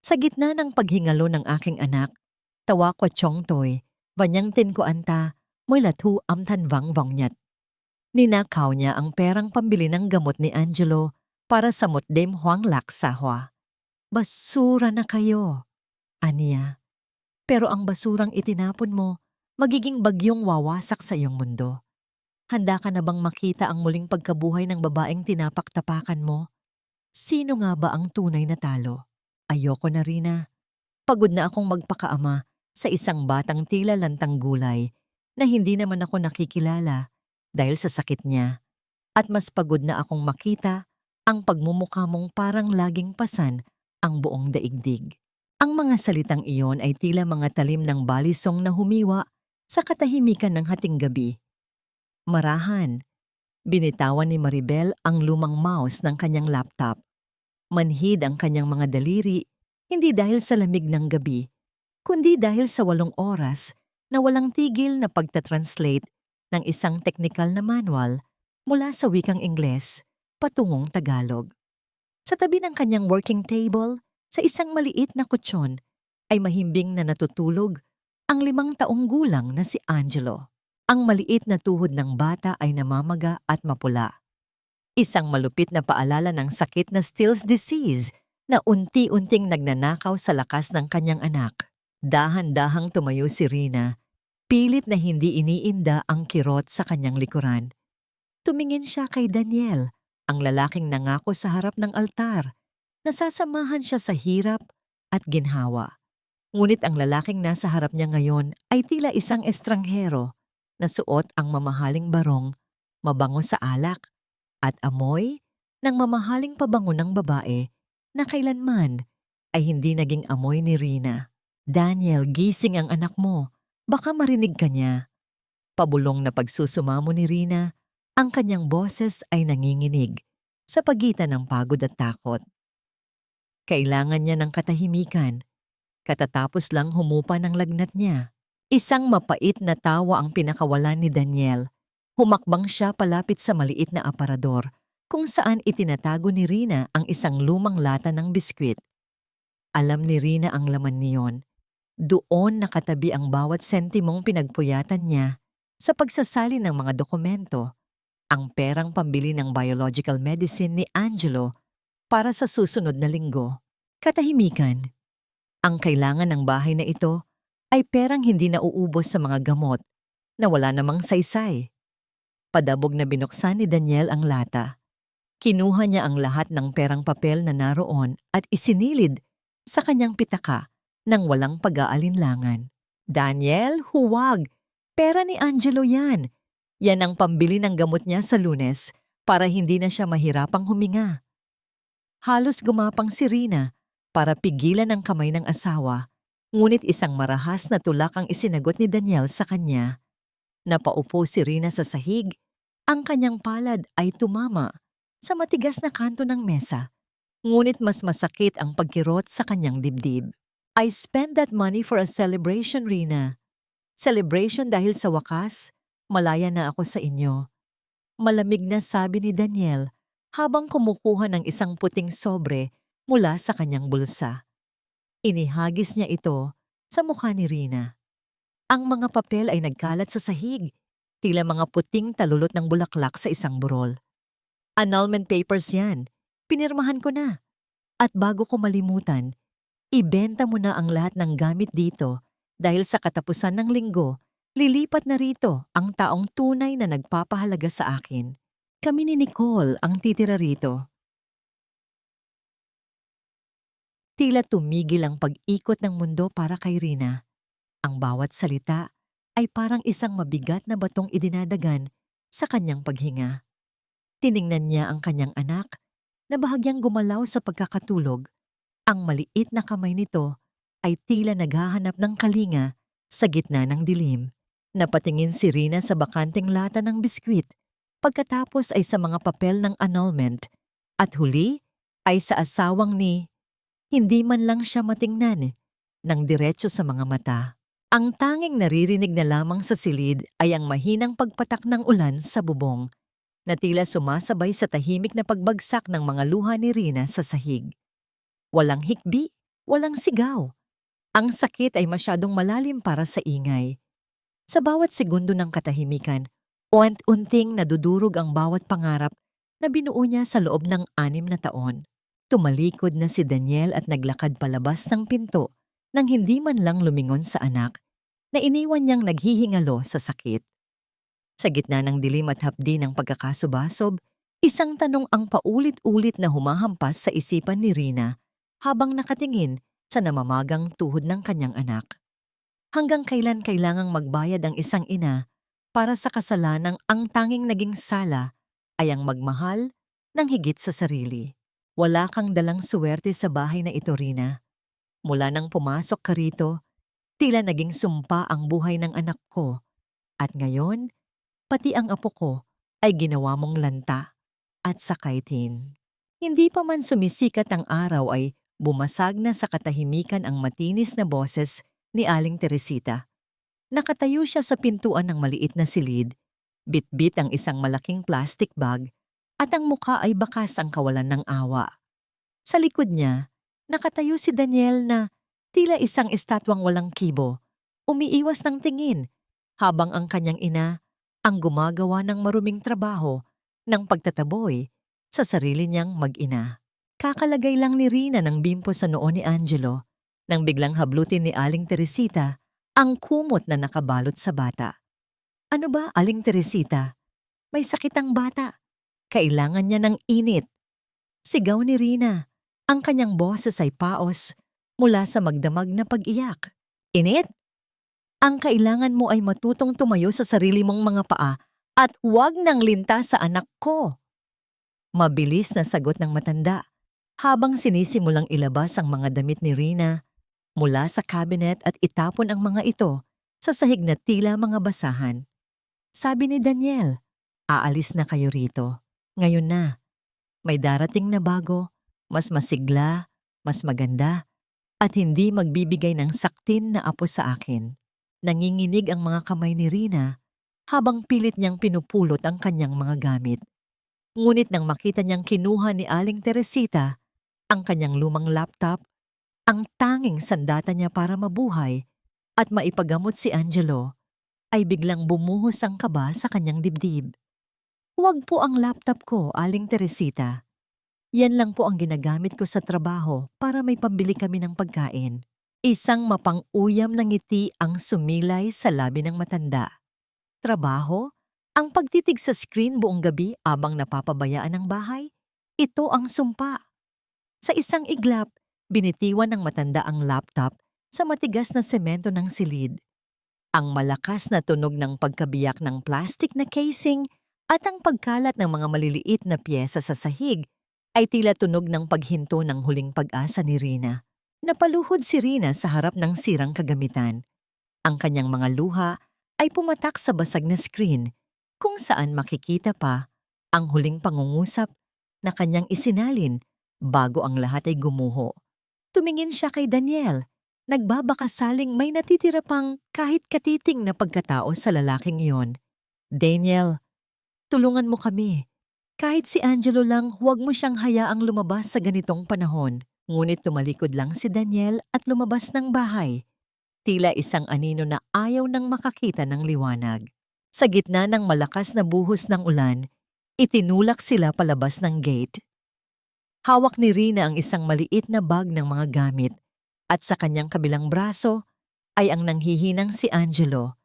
Sa gitna ng paghingalo ng aking anak, tawa ko chong toy, banyang ko anta, mo'y latu amtan vang nyat. Ninakaw niya ang perang pambili ng gamot ni Angelo para sa mutdem huang lak sahwa. Basura na kayo, aniya. Pero ang basurang itinapon mo, magiging bagyong wawasak sa iyong mundo. Handa ka na bang makita ang muling pagkabuhay ng babaeng tinapak-tapakan mo? Sino nga ba ang tunay na talo? Ayoko na, Rina. Pagod na akong magpakaama sa isang batang tila lantang gulay na hindi naman ako nakikilala dahil sa sakit niya. At mas pagod na akong makita ang pagmumukha mong parang laging pasan ang buong daigdig. Ang mga salitang iyon ay tila mga talim ng balisong na humiwa sa katahimikan ng hating gabi. Marahan, binitawan ni Maribel ang lumang mouse ng kanyang laptop. Manhid ang kanyang mga daliri, hindi dahil sa lamig ng gabi, kundi dahil sa 8 oras na walang tigil na pagtatranslate ng isang teknikal na manual mula sa wikang Ingles patungong Tagalog. Sa tabi ng kanyang working table, sa isang maliit na kutsyon, ay mahimbing na natutulog ang 5 taong gulang na si Angelo. Ang maliit na tuhod ng bata ay namamaga at mapula. Isang malupit na paalala ng sakit na Still's disease na unti-unting nagnanakaw sa lakas ng kanyang anak. Dahan-dahang tumayo si Rina, pilit na hindi iniinda ang kirot sa kanyang likuran. Tumingin siya kay Daniel, ang lalaking nangako sa harap ng altar. Nasasamahan siya sa hirap at ginhawa. Ngunit ang lalaking nasa harap niya ngayon ay tila isang estranghero na suot ang mamahaling barong, mabango sa alak, at amoy ng mamahaling pabango ng babae na kailanman ay hindi naging amoy ni Rina. Daniel, gising ang anak mo. Baka marinig ka niya. Pabulong na pagsusumamo ni Rina, ang kanyang boses ay nanginginig sa pagitan ng pagod at takot. Kailangan niya ng katahimikan. Katatapos lang humupa ng lagnat niya. Isang mapait na tawa ang pinakawalan ni Daniel. Humakbang siya palapit sa maliit na aparador kung saan itinatago ni Rina ang isang lumang lata ng biskwit. Alam ni Rina ang laman niyon. Doon nakatabi ang bawat sentimong pinagpuyatan niya sa pagsasalin ng mga dokumento, ang perang pambili ng biological medicine ni Angelo para sa susunod na linggo. Katahimikan. Ang kailangan ng bahay na ito ay perang hindi nauubos sa mga gamot na wala namang saysay. Padabog na binuksan ni Daniel ang lata. Kinuha niya ang lahat ng perang papel na naroon at isinilid sa kanyang pitaka nang walang pag-aalinlangan. Daniel, huwag! Pera ni Angelo yan. Yan ang pambili ng gamot niya sa Lunes para hindi na siya mahirapang huminga. Halos gumapang si Rina para pigilan ang kamay ng asawa, ngunit isang marahas na tulak ang isinagot ni Daniel sa kanya. Napaupo si Rina sa sahig, ang kanyang palad ay tumama sa matigas na kanto ng mesa, ngunit mas masakit ang pagkirot sa kanyang dibdib. I spent that money for a celebration, Rina. Celebration dahil sa wakas, malaya na ako sa inyo. Malamig na sabi ni Daniel habang kumukuha ng isang puting sobre mula sa kanyang bulsa. Inihagis niya ito sa mukha ni Rina. Ang mga papel ay nagkalat sa sahig, tila mga puting talulot ng bulaklak sa isang burol. Annulment papers yan. Pinirmahan ko na. At bago ko malimutan, ibenta mo na ang lahat ng gamit dito dahil sa katapusan ng linggo, lilipat na rito ang taong tunay na nagpapahalaga sa akin. Kami ni Nicole ang titira rito. Tila tumigil ang pag-ikot ng mundo para kay Rina. Ang bawat salita ay parang isang mabigat na batong idinadagan sa kanyang paghinga. Tiningnan niya ang kanyang anak na bahagyang gumalaw sa pagkakatulog. Ang maliit na kamay nito ay tila naghahanap ng kalinga sa gitna ng dilim. Napatingin si Rina sa bakanteng lata ng biskwit, pagkatapos ay sa mga papel ng annulment, at huli ay sa asawang ni hindi man lang siya matingnan ng diretso sa mga mata. Ang tanging naririnig na lamang sa silid ay ang mahinang pagpatak ng ulan sa bubong na tila sumasabay sa tahimik na pagbagsak ng mga luha ni Rina sa sahig. Walang hikbi, walang sigaw. Ang sakit ay masyadong malalim para sa ingay. Sa bawat segundo ng katahimikan, unting nadudurog ang bawat pangarap na binuo niya sa loob ng 6 na taon. Tumalikod na si Daniel at naglakad palabas ng pinto nang hindi man lang lumingon sa anak na iniwan niyang naghihingalo sa sakit. Sa gitna ng dilim at hapdi ng pagkakasubasob, isang tanong ang paulit-ulit na humahampas sa isipan ni Rina habang nakatingin sa namamagang tuhod ng kanyang anak. Hanggang kailan kailangang magbayad ang isang ina para sa kasalanang ang tanging naging sala ay ang magmahal ng higit sa sarili? Wala kang dalang suwerte sa bahay na ito, Rina. Mula nang pumasok ka rito, tila naging sumpa ang buhay ng anak ko. At ngayon, pati ang apo ko ay ginawa mong lanta at sakaitin. Hindi pa man sumisikat ang araw ay bumasag na sa katahimikan ang matinis na boses ni Aling Teresita. Nakatayo siya sa pintuan ng maliit na silid, bitbit ang isang malaking plastic bag at ang muka ay bakas ang kawalan ng awa. Sa likod niya, nakatayo si Daniel na tila isang estatwang walang kibo, umiiwas ng tingin habang ang kanyang ina ang gumagawa ng maruming trabaho ng pagtataboy sa sarili niyang mag-ina. Kakalagay lang ni Rina ng bimpo sa noo ni Angelo nang biglang hablutin ni Aling Teresita ang kumot na nakabalot sa bata. Ano ba, Aling Teresita? May sakit ang bata. Kailangan niya ng init. Sigaw ni Rina. Ang kanyang boses ay paos mula sa magdamag na pag-iyak. Init? Ang kailangan mo ay matutong tumayo sa sarili mong mga paa at huwag nang linta sa anak ko. Mabilis na sagot ng matanda habang sinisimulang ilabas ang mga damit ni Rina mula sa cabinet at itapon ang mga ito sa sahig na tila mga basahan. Sabi ni Daniel, aalis na kayo rito. Ngayon na. May darating na bago, mas masigla, mas maganda, at hindi magbibigay ng saktin na apo sa akin. Nanginginig ang mga kamay ni Rina habang pilit niyang pinupulot ang kanyang mga gamit. Ngunit nang makita niyang kinuha ni Aling Teresita ang kanyang lumang laptop, ang tanging sandata niya para mabuhay at maipagamot si Angelo, ay biglang bumuhos ang kaba sa kanyang dibdib. Huwag po ang laptop ko, Aling Teresita. Yan lang po ang ginagamit ko sa trabaho para may pambili kami ng pagkain. Isang mapang-uyam na ngiti ang sumilay sa labi ng matanda. Trabaho? Ang pagtitig sa screen buong gabi abang napapabayaan ng bahay? Ito ang sumpa. Sa isang iglap, binitiwan ng matanda ang laptop sa matigas na semento ng silid. Ang malakas na tunog ng pagkabiyak ng plastic na casing at ang pagkalat ng mga maliliit na piyesa sa sahig ay tila tunog ng paghinto ng huling pag-asa ni Rina. Napaluhod si Rina sa harap ng sirang kagamitan. Ang kanyang mga luha ay pumatak sa basag na screen kung saan makikita pa ang huling pangungusap na kanyang isinalin bago ang lahat ay gumuho. Tumingin siya kay Daniel, nagbabakasaling may natitira pang kahit katiting na pagkatao sa lalaking iyon. Daniel, tulungan mo kami. Kahit si Angelo lang, huwag mo siyang hayaang lumabas sa ganitong panahon. Ngunit tumalikod lang si Daniel at lumabas ng bahay. Tila isang anino na ayaw nang makakita ng liwanag. Sa gitna ng malakas na buhos ng ulan, itinulak sila palabas ng gate. Hawak ni Rina ang isang maliit na bag ng mga gamit at sa kanyang kabilang braso ay ang nanghihinang si Angelo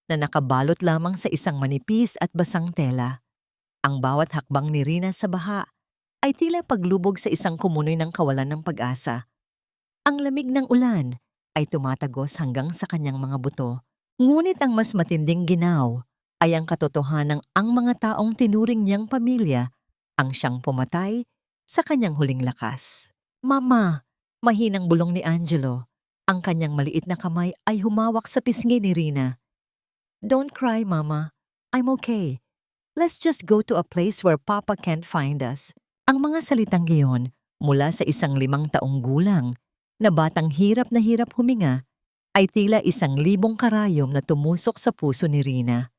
na nakabalot lamang sa isang manipis at basang tela. Ang bawat hakbang ni Rina sa baha ay tila paglubog sa isang kumunoy ng kawalan ng pag-asa. Ang lamig ng ulan ay tumatagos hanggang sa kanyang mga buto. Ngunit ang mas matinding ginaw ay ang katotohanang ang mga taong tinuring niyang pamilya ang siyang pumatay sa kanyang huling lakas. Mama, mahinang bulong ni Angelo. Ang kanyang maliit na kamay ay humawak sa pisngi ni Rina. Don't cry, Mama. I'm okay. Let's just go to a place where Papa can't find us. Ang mga salitang giyon mula sa isang 5 taong gulang na batang hirap na hirap huminga ay tila 1,000 karayom na tumusok sa puso ni Rina.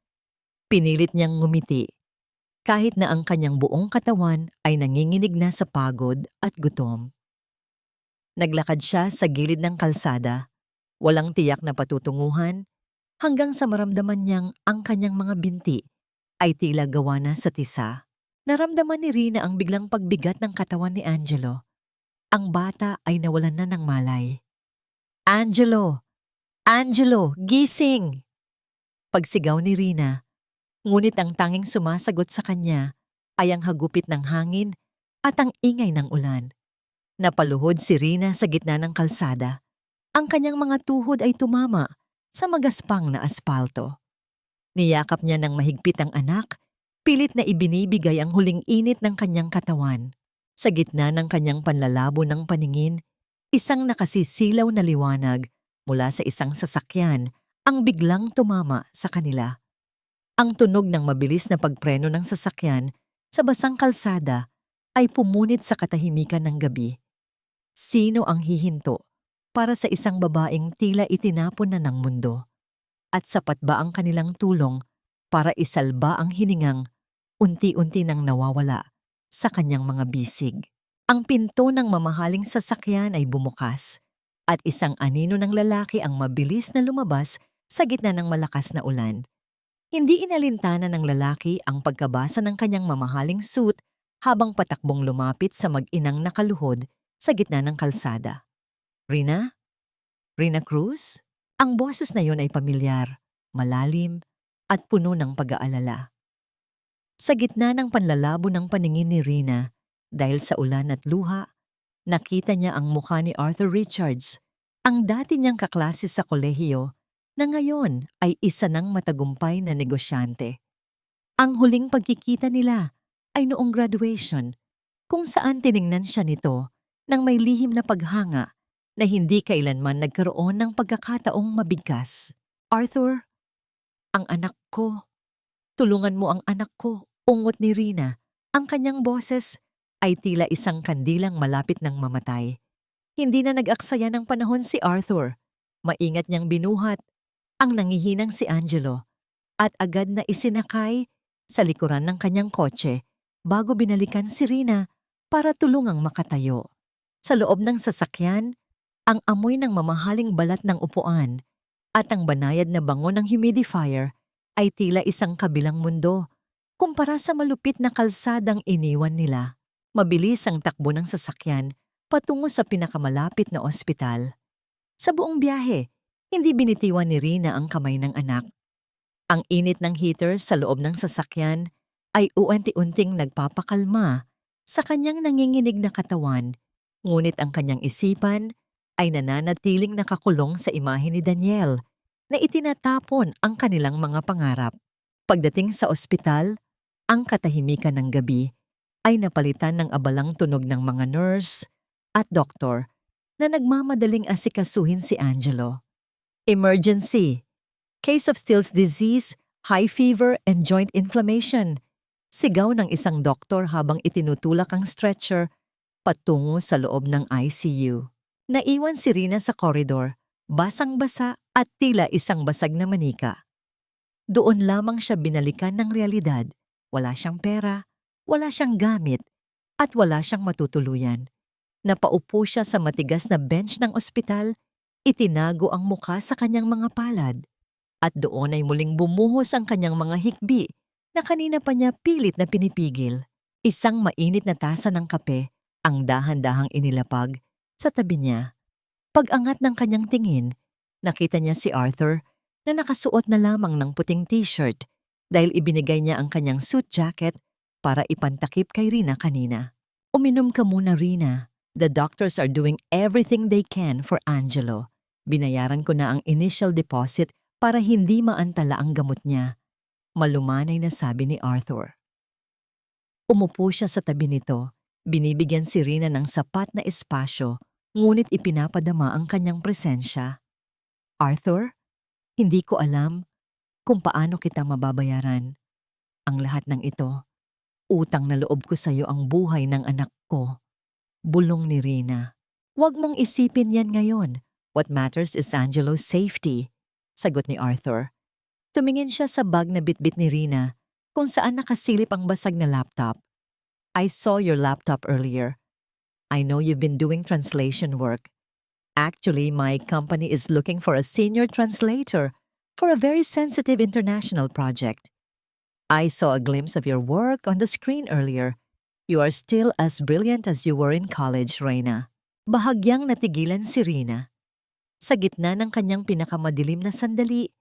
Pinilit niyang ngumiti, kahit na ang kanyang buong katawan ay nanginginig na sa pagod at gutom. Naglakad siya sa gilid ng kalsada, walang tiyak na patutunguhan, hanggang sa maramdaman niyang ang kanyang mga binti ay tila gawa na sa tisa. Naramdaman ni Rina ang biglang pagbigat ng katawan ni Angelo. Ang bata ay nawalan na ng malay. Angelo! Angelo! Gising! Pagsigaw ni Rina, ngunit ang tanging sumasagot sa kanya ay ang hagupit ng hangin at ang ingay ng ulan. Napaluhod si Rina sa gitna ng kalsada. Ang kanyang mga tuhod ay tumama sa magaspang na aspalto. Niyakap niya ng mahigpit ang anak, pilit na ibinibigay ang huling init ng kanyang katawan. Sa gitna ng kanyang panlalabo ng paningin, isang nakasisilaw na liwanag mula sa isang sasakyan ang biglang tumama sa kanila. Ang tunog ng mabilis na pagpreno ng sasakyan sa basang kalsada ay pumunit sa katahimikan ng gabi. Sino ang hihinto para sa isang babaeng tila itinapon na ng mundo? At sapat ba ang kanilang tulong para isalba ang hiningang unti-unti nang nawawala sa kanyang mga bisig? Ang pinto ng mamahaling sasakyan ay bumukas at isang anino ng lalaki ang mabilis na lumabas sa gitna ng malakas na ulan. Hindi inalintana ng lalaki ang pagkabasa ng kanyang mamahaling suit habang patakbong lumapit sa mag-inang nakaluhod sa gitna ng kalsada. Rina? Rina Cruz? Ang boses na yon ay pamilyar, malalim, at puno ng pag-aalala. Sa gitna ng panlalabo ng paningin ni Rina, dahil sa ulan at luha, nakita niya ang mukha ni Arthur Richards, ang dati niyang kaklase sa kolehiyo, na ngayon ay isa ng matagumpay na negosyante. Ang huling pagkikita nila ay noong graduation, kung saan tiningnan siya nito nang may lihim na paghanga na hindi kailanman nagkaroon ng pagkakataong mabigkas. Arthur, ang anak ko. Tulungan mo ang anak ko, ungot ni Rina. Ang kanyang boses ay tila isang kandilang malapit ng mamatay. Hindi na nag-aksaya ng panahon si Arthur. Maingat niyang binuhat ang nangihinang si Angelo at agad na isinakay sa likuran ng kanyang kotse bago binalikan si Rina para tulungang makatayo. Sa loob ng sasakyan, ang amoy ng mamahaling balat ng upuan at ang banayad na bango ng humidifier ay tila isang kabilang mundo kumpara sa malupit na kalsadang iniwan nila. Mabilis ang takbo ng sasakyan patungo sa pinakamalapit na ospital. Sa buong biyahe, hindi binitiwan ni Rina ang kamay ng anak. Ang init ng heater sa loob ng sasakyan ay unti-unting nagpapakalma sa kanyang nanginginig na katawan, ngunit ang kanyang isipan ay nananatiling nakakulong sa imahe ni Daniel na itinatapon ang kanilang mga pangarap. Pagdating sa ospital, ang katahimikan ng gabi ay napalitan ng abalang tunog ng mga nurse at doktor na nagmamadaling asikasuhin si Angelo. Emergency! Case of Still's disease, high fever and joint inflammation. Sigaw ng isang doktor habang itinutulak ang stretcher patungo sa loob ng ICU. Naiwan si Rina sa koridor, basang-basa at tila isang basag na manika. Doon lamang siya binalikan ng realidad. Wala siyang pera, wala siyang gamit, at wala siyang matutuluyan. Napaupo siya sa matigas na bench ng ospital, itinago ang muka sa kanyang mga palad. At doon ay muling bumuhos ang kanyang mga hikbi na kanina pa niya pilit na pinipigil. Isang mainit na tasa ng kape ang dahan-dahang inilapag sa tabi niya. Pag-angat ng kanyang tingin, nakita niya si Arthur na nakasuot na lamang ng puting t-shirt dahil ibinigay niya ang kanyang suit jacket para ipantakip kay Rina kanina. Uminom ka muna, Rina. The doctors are doing everything they can for Angelo. Binayaran ko na ang initial deposit para hindi maantala ang gamot niya. Malumanay na sabi ni Arthur. Umupo siya sa tabi nito. Binibigyan si Rina ng sapat na espasyo, ngunit ipinapadama ang kanyang presensya. Arthur, hindi ko alam kung paano kita mababayaran. Ang lahat ng ito, utang na loob ko sa iyo ang buhay ng anak ko. Bulong ni Rina. Huwag mong isipin yan ngayon. What matters is Angelo's safety, sagot ni Arthur. Tumingin siya sa bag na bitbit ni Rina kung saan nakasilip ang basag na laptop. I saw your laptop earlier. I know you've been doing translation work. Actually, my company is looking for a senior translator for a very sensitive international project. I saw a glimpse of your work on the screen earlier. You are still as brilliant as you were in college, Reina. Bahagyang natigilan si Rina. Sa gitna ng kanyang pinakamadilim na sandali,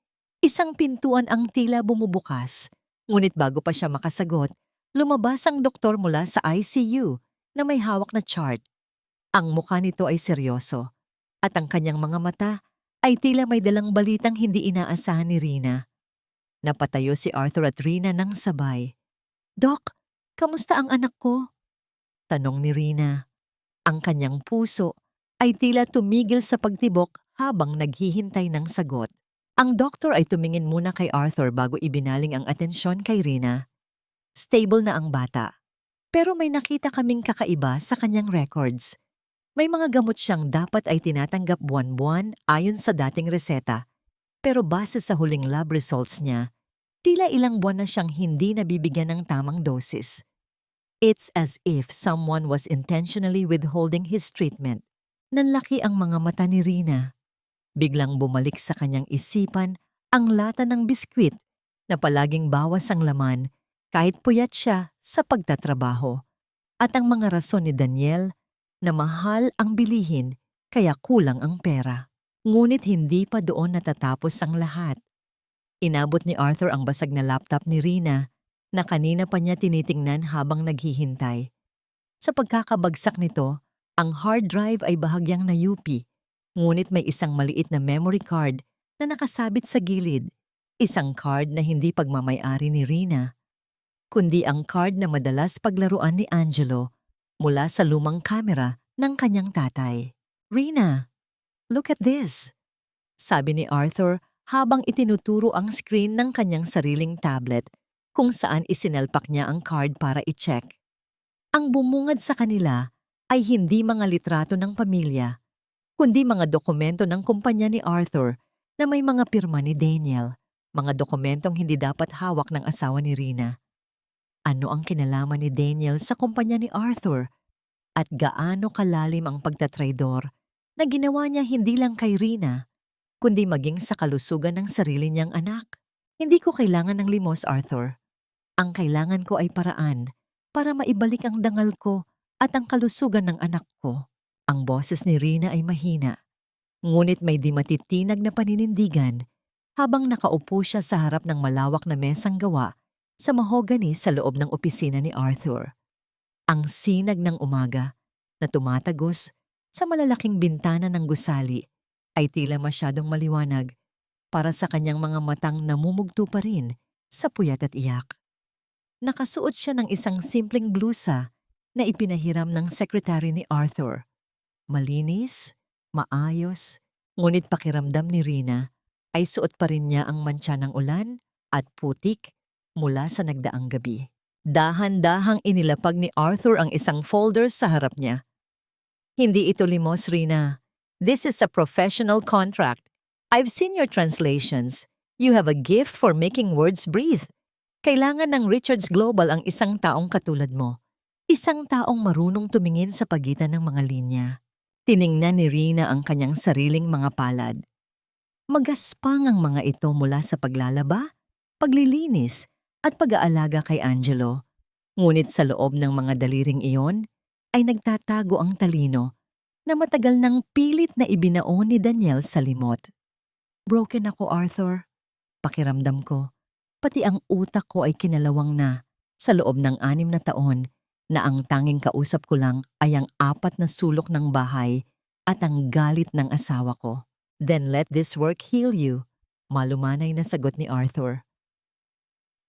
isang pintuan ang tila bumubukas. Ngunit bago pa siya makasagot, lumabas ang doktor mula sa ICU na may hawak na chart. Ang mukha nito ay seryoso at ang kanyang mga mata ay tila may dalang balitang hindi inaasahan ni Rina. Napatayo si Arthur at Rina ng sabay. "Doc, kamusta ang anak ko?" Tanong ni Rina. Ang kanyang puso ay tila tumigil sa pagtibok habang naghihintay ng sagot. Ang doktor ay tumingin muna kay Arthur bago ibinaling ang atensyon kay Rina. Stable na ang bata. Pero may nakita kaming kakaiba sa kanyang records. May mga gamot siyang dapat ay tinatanggap buwan-buwan ayon sa dating reseta. Pero base sa huling lab results niya, tila ilang buwan na siyang hindi nabibigyan ng tamang dosis. It's as if someone was intentionally withholding his treatment. Nanlaki ang mga mata ni Rina. Biglang bumalik sa kanyang isipan ang lata ng biskwit na palaging bawas ang laman kahit puyat siya sa pagtatrabaho. At ang mga rason ni Daniel na mahal ang bilihin kaya kulang ang pera. Ngunit hindi pa doon natatapos ang lahat. Inabot ni Arthur ang basag na laptop ni Rina na kanina pa niya tinitingnan habang naghihintay. Sa pagkakabagsak nito, ang hard drive ay bahagyang nayupi, ngunit may isang maliit na memory card na nakasabit sa gilid. Isang card na hindi pagmamay-ari ni Rina, kundi ang card na madalas paglaruan ni Angelo mula sa lumang kamera ng kanyang tatay. "Rina, look at this," sabi ni Arthur habang itinuturo ang screen ng kanyang sariling tablet kung saan isinalpak niya ang card para i-check. Ang bumungad sa kanila ay hindi mga litrato ng pamilya, kundi mga dokumento ng kumpanya ni Arthur na may mga pirma ni Daniel, mga dokumentong hindi dapat hawak ng asawa ni Rina. Ano ang kinalaman ni Daniel sa kumpanya ni Arthur? At gaano kalalim ang pagtatraidor na ginawa niya hindi lang kay Rina, kundi maging sa kalusugan ng sarili niyang anak? Hindi ko kailangan ng limos, Arthur. Ang kailangan ko ay paraan para maibalik ang dangal ko at ang kalusugan ng anak ko. Ang boses ni Rina ay mahina, ngunit may di matitinag na paninindigan habang nakaupo siya sa harap ng malawak na mesang gawa sa mahogany sa loob ng opisina ni Arthur. Ang sinag ng umaga na tumatagos sa malalaking bintana ng gusali ay tila masyadong maliwanag para sa kanyang mga matang namumugto pa rin sa puyat at iyak. Nakasuot siya ng isang simpleng blusa na ipinahiram ng sekretary ni Arthur. Malinis, maayos, ngunit pakiramdam ni Rina ay suot pa rin niya ang mantsa ng ulan at putik mula sa nagdaang gabi. Dahan-dahang inilapag ni Arthur ang isang folder sa harap niya. "Hindi ito limos, Rina. This is a professional contract. I've seen your translations. You have a gift for making words breathe. Kailangan ng Richards Global ang isang taong katulad mo. Isang taong marunong tumingin sa pagitan ng mga linya." Tiningnan ni Rina ang kanyang sariling mga palad. Magaspang ang mga ito mula sa paglalaba, paglilinis, at pag-aalaga kay Angelo. Ngunit sa loob ng mga daliring iyon ay nagtatago ang talino na matagal nang pilit na ibinaon ni Daniel sa limot. "Broken ako, Arthur. Pakiramdam ko, pati ang utak ko ay kinalawang na sa loob ng 6 na taon na ang tanging kausap ko lang ay ang 4 na sulok ng bahay at ang galit ng asawa ko." "Then let this work heal you," malumanay na sagot ni Arthur.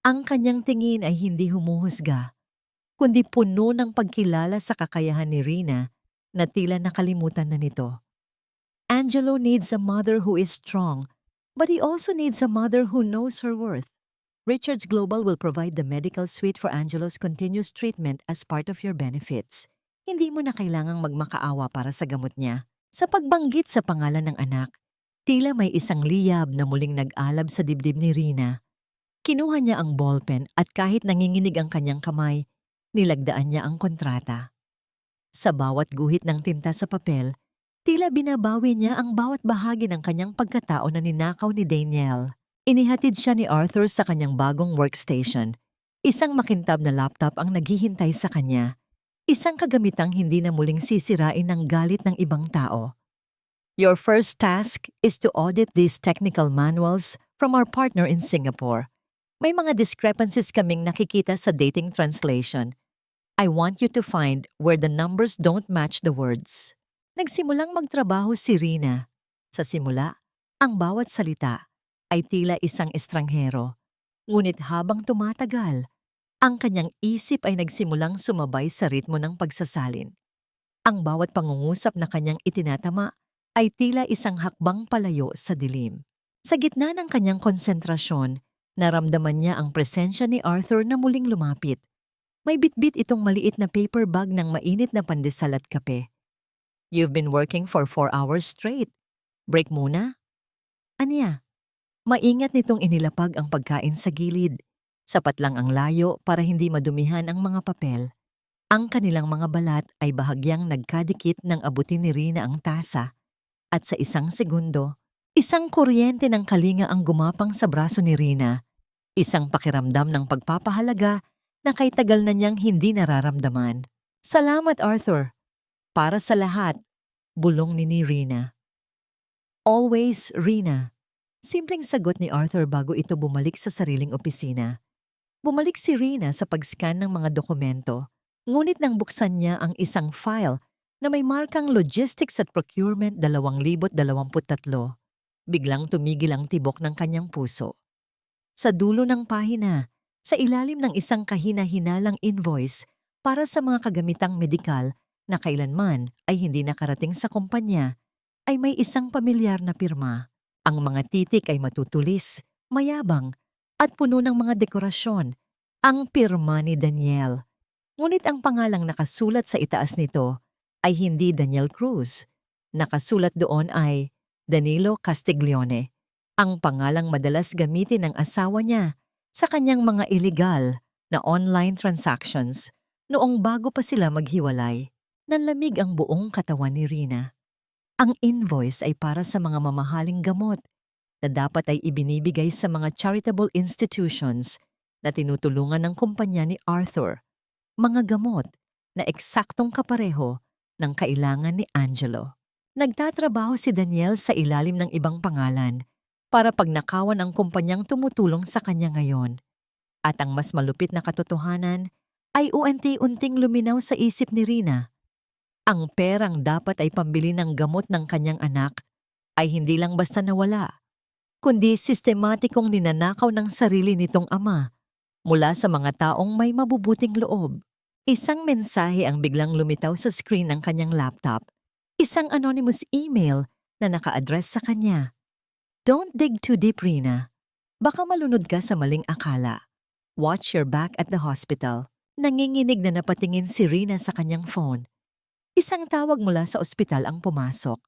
Ang kanyang tingin ay hindi humuhusga, kundi puno ng pagkilala sa kakayahan ni Rina na tila nakalimutan na nito. Angelo needs a mother who is strong, but he also needs a mother who knows her worth. Richards Global will provide the medical suite for Angelo's continuous treatment as part of your benefits. Hindi mo na kailangang magmakaawa para sa gamot niya. Sa pagbanggit sa pangalan ng anak, tila may isang liyab na muling nag-alab sa dibdib ni Rina. Kinuha niya ang ballpen at kahit nanginginig ang kanyang kamay, nilagdaan niya ang kontrata. Sa bawat guhit ng tinta sa papel, tila binabawi niya ang bawat bahagi ng kanyang pagkatao na ninakaw ni Danielle. Inihatid siya ni Arthur sa kanyang bagong workstation. Isang makintab na laptop ang naghihintay sa kanya. Isang kagamitang hindi na muling sisirain ng galit ng ibang tao. Your first task is to audit these technical manuals from our partner in Singapore. May mga discrepancies kaming nakikita sa dating translation. I want you to find where the numbers don't match the words. Nagsimulang magtrabaho si Rina. Sa simula, ang bawat salita ay tila isang estranghero. Ngunit habang tumatagal, ang kanyang isip ay nagsimulang sumabay sa ritmo ng pagsasalin. Ang bawat pangungusap na kanyang itinatama ay tila isang hakbang palayo sa dilim. Sa gitna ng kanyang konsentrasyon, naramdaman niya ang presensya ni Arthur na muling lumapit. May bitbit itong maliit na paper bag ng mainit na pandesal at kape. You've been working for 4 hours straight. Break muna? Aniya? Maingat nitong inilapag ang pagkain sa gilid. Sapat lang ang layo para hindi madumihan ang mga papel. Ang kanilang mga balat ay bahagyang nagkadikit nang abutin ni Rina ang tasa. At sa isang segundo, isang kuryente ng kalinga ang gumapang sa braso ni Rina. Isang pakiramdam ng pagpapahalaga na kay tagal na niyang hindi nararamdaman. Salamat, Arthur. Para sa lahat, bulong ni Rina. Always, Rina. Simpleng sagot ni Arthur bago ito bumalik sa sariling opisina. Bumalik si Rina sa pag-scan ng mga dokumento, ngunit nang buksan niya ang isang file na may markang Logistics at Procurement 2023, biglang tumigil ang tibok ng kanyang puso. Sa dulo ng pahina, sa ilalim ng isang kahina-hinalang invoice para sa mga kagamitang medikal na kailanman ay hindi nakarating sa kumpanya, ay may isang pamilyar na pirma. Ang mga titik ay matutulis, mayabang, at puno ng mga dekorasyon. Ang pirma ni Danielle. Ngunit ang pangalang nakasulat sa itaas nito ay hindi Danielle Cruz. Nakasulat doon ay Danilo Castiglione, ang pangalang madalas gamitin ng asawa niya sa kanyang mga illegal na online transactions noong bago pa sila maghiwalay. Nanlamig ang buong katawan ni Rina. Ang invoice ay para sa mga mamahaling gamot na dapat ay ibinibigay sa mga charitable institutions na tinutulungan ng kumpanya ni Arthur. Mga gamot na eksaktong kapareho ng kailangan ni Angelo. Nagtatrabaho si Danielle sa ilalim ng ibang pangalan para pagnakawan ang kumpanyang tumutulong sa kanya ngayon. At ang mas malupit na katotohanan ay unti-unting luminaw sa isip ni Rina. Ang perang dapat ay pambili ng gamot ng kanyang anak ay hindi lang basta nawala, kundi sistematikong ninanakaw ng sarili nitong ama mula sa mga taong may mabubuting loob. Isang mensahe ang biglang lumitaw sa screen ng kanyang laptop. Isang anonymous email na naka-address sa kanya. Don't dig too deep, Rina. Baka malunod ka sa maling akala. Watch your back at the hospital. Nanginginig na napatingin si Rina sa kanyang phone. Isang tawag mula sa ospital ang pumasok.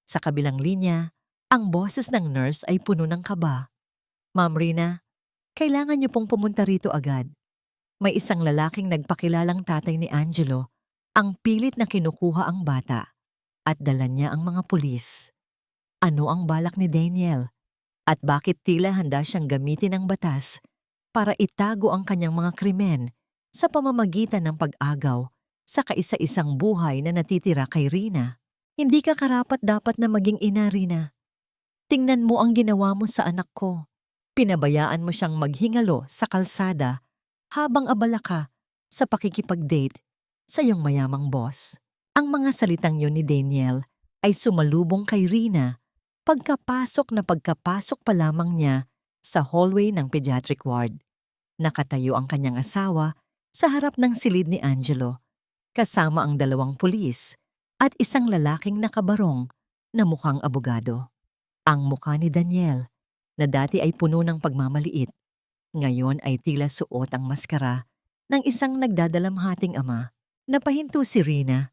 Sa kabilang linya, ang boses ng nurse ay puno ng kaba. Ma'am Rina, kailangan niyo pong pumunta rito agad. May isang lalaking nagpakilalang tatay ni Angelo, ang pilit na kinukuha ang bata at dala niya ang mga pulis. Ano ang balak ni Danielle? At bakit tila handa siyang gamitin ng batas para itago ang kanyang mga krimen sa pamamagitan ng pag-agaw sa kaisa-isang buhay na natitira kay Rina? Hindi ka karapat-dapat na maging ina, Rina. Tingnan mo ang ginawa mo sa anak ko. Pinabayaan mo siyang maghingalo sa kalsada habang abala ka sa pakikipag-date sa iyong mayamang boss. Ang mga salitang yun ni Danielle ay sumalubong kay Rina pagkapasok pa lamang niya sa hallway ng pediatric ward. Nakatayo ang kanyang asawa sa harap ng silid ni Angelo, kasama ang 2 pulis at isang lalaking nakabarong na mukhang abogado. Ang mukha ni Danielle, na dati ay puno ng pagmamaliit, ngayon ay tila suot ang maskara ng isang nagdadalamhating ama. Napahinto si Rina.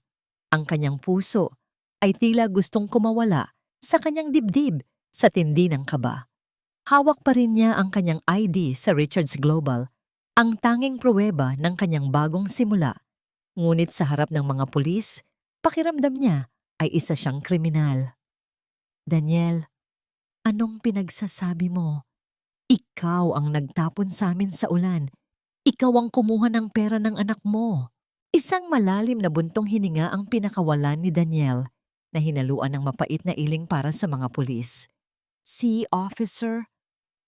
Ang kanyang puso ay tila gustong kumawala sa kanyang dibdib sa tindi ng kaba. Hawak pa rin niya ang kanyang ID sa Richards Global, ang tanging pruweba ng kanyang bagong simula. Ngunit sa harap ng mga pulis, pakiramdam niya ay isa siyang kriminal. Daniel, anong pinagsasabi mo? Ikaw ang nagtapon sa amin sa ulan. Ikaw ang kumuha ng pera ng anak mo. Isang malalim na buntong hininga ang pinakawalan ni Daniel na hinaluan ng mapait na iling para sa mga pulis. See, officer,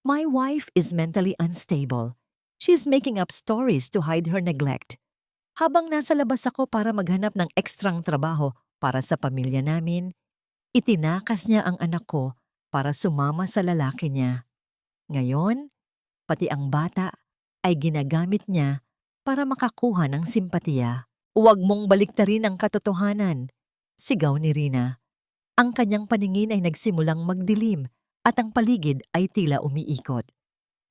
my wife is mentally unstable. She's making up stories to hide her neglect. Habang nasa labas ako para maghanap ng ekstrang trabaho para sa pamilya namin, itinakas niya ang anak ko para sumama sa lalaki niya. Ngayon, pati ang bata ay ginagamit niya para makakuha ng simpatiya. Huwag mong baliktarin ang katotohanan, sigaw ni Rina. Ang kanyang paningin ay nagsimulang magdilim at ang paligid ay tila umiikot.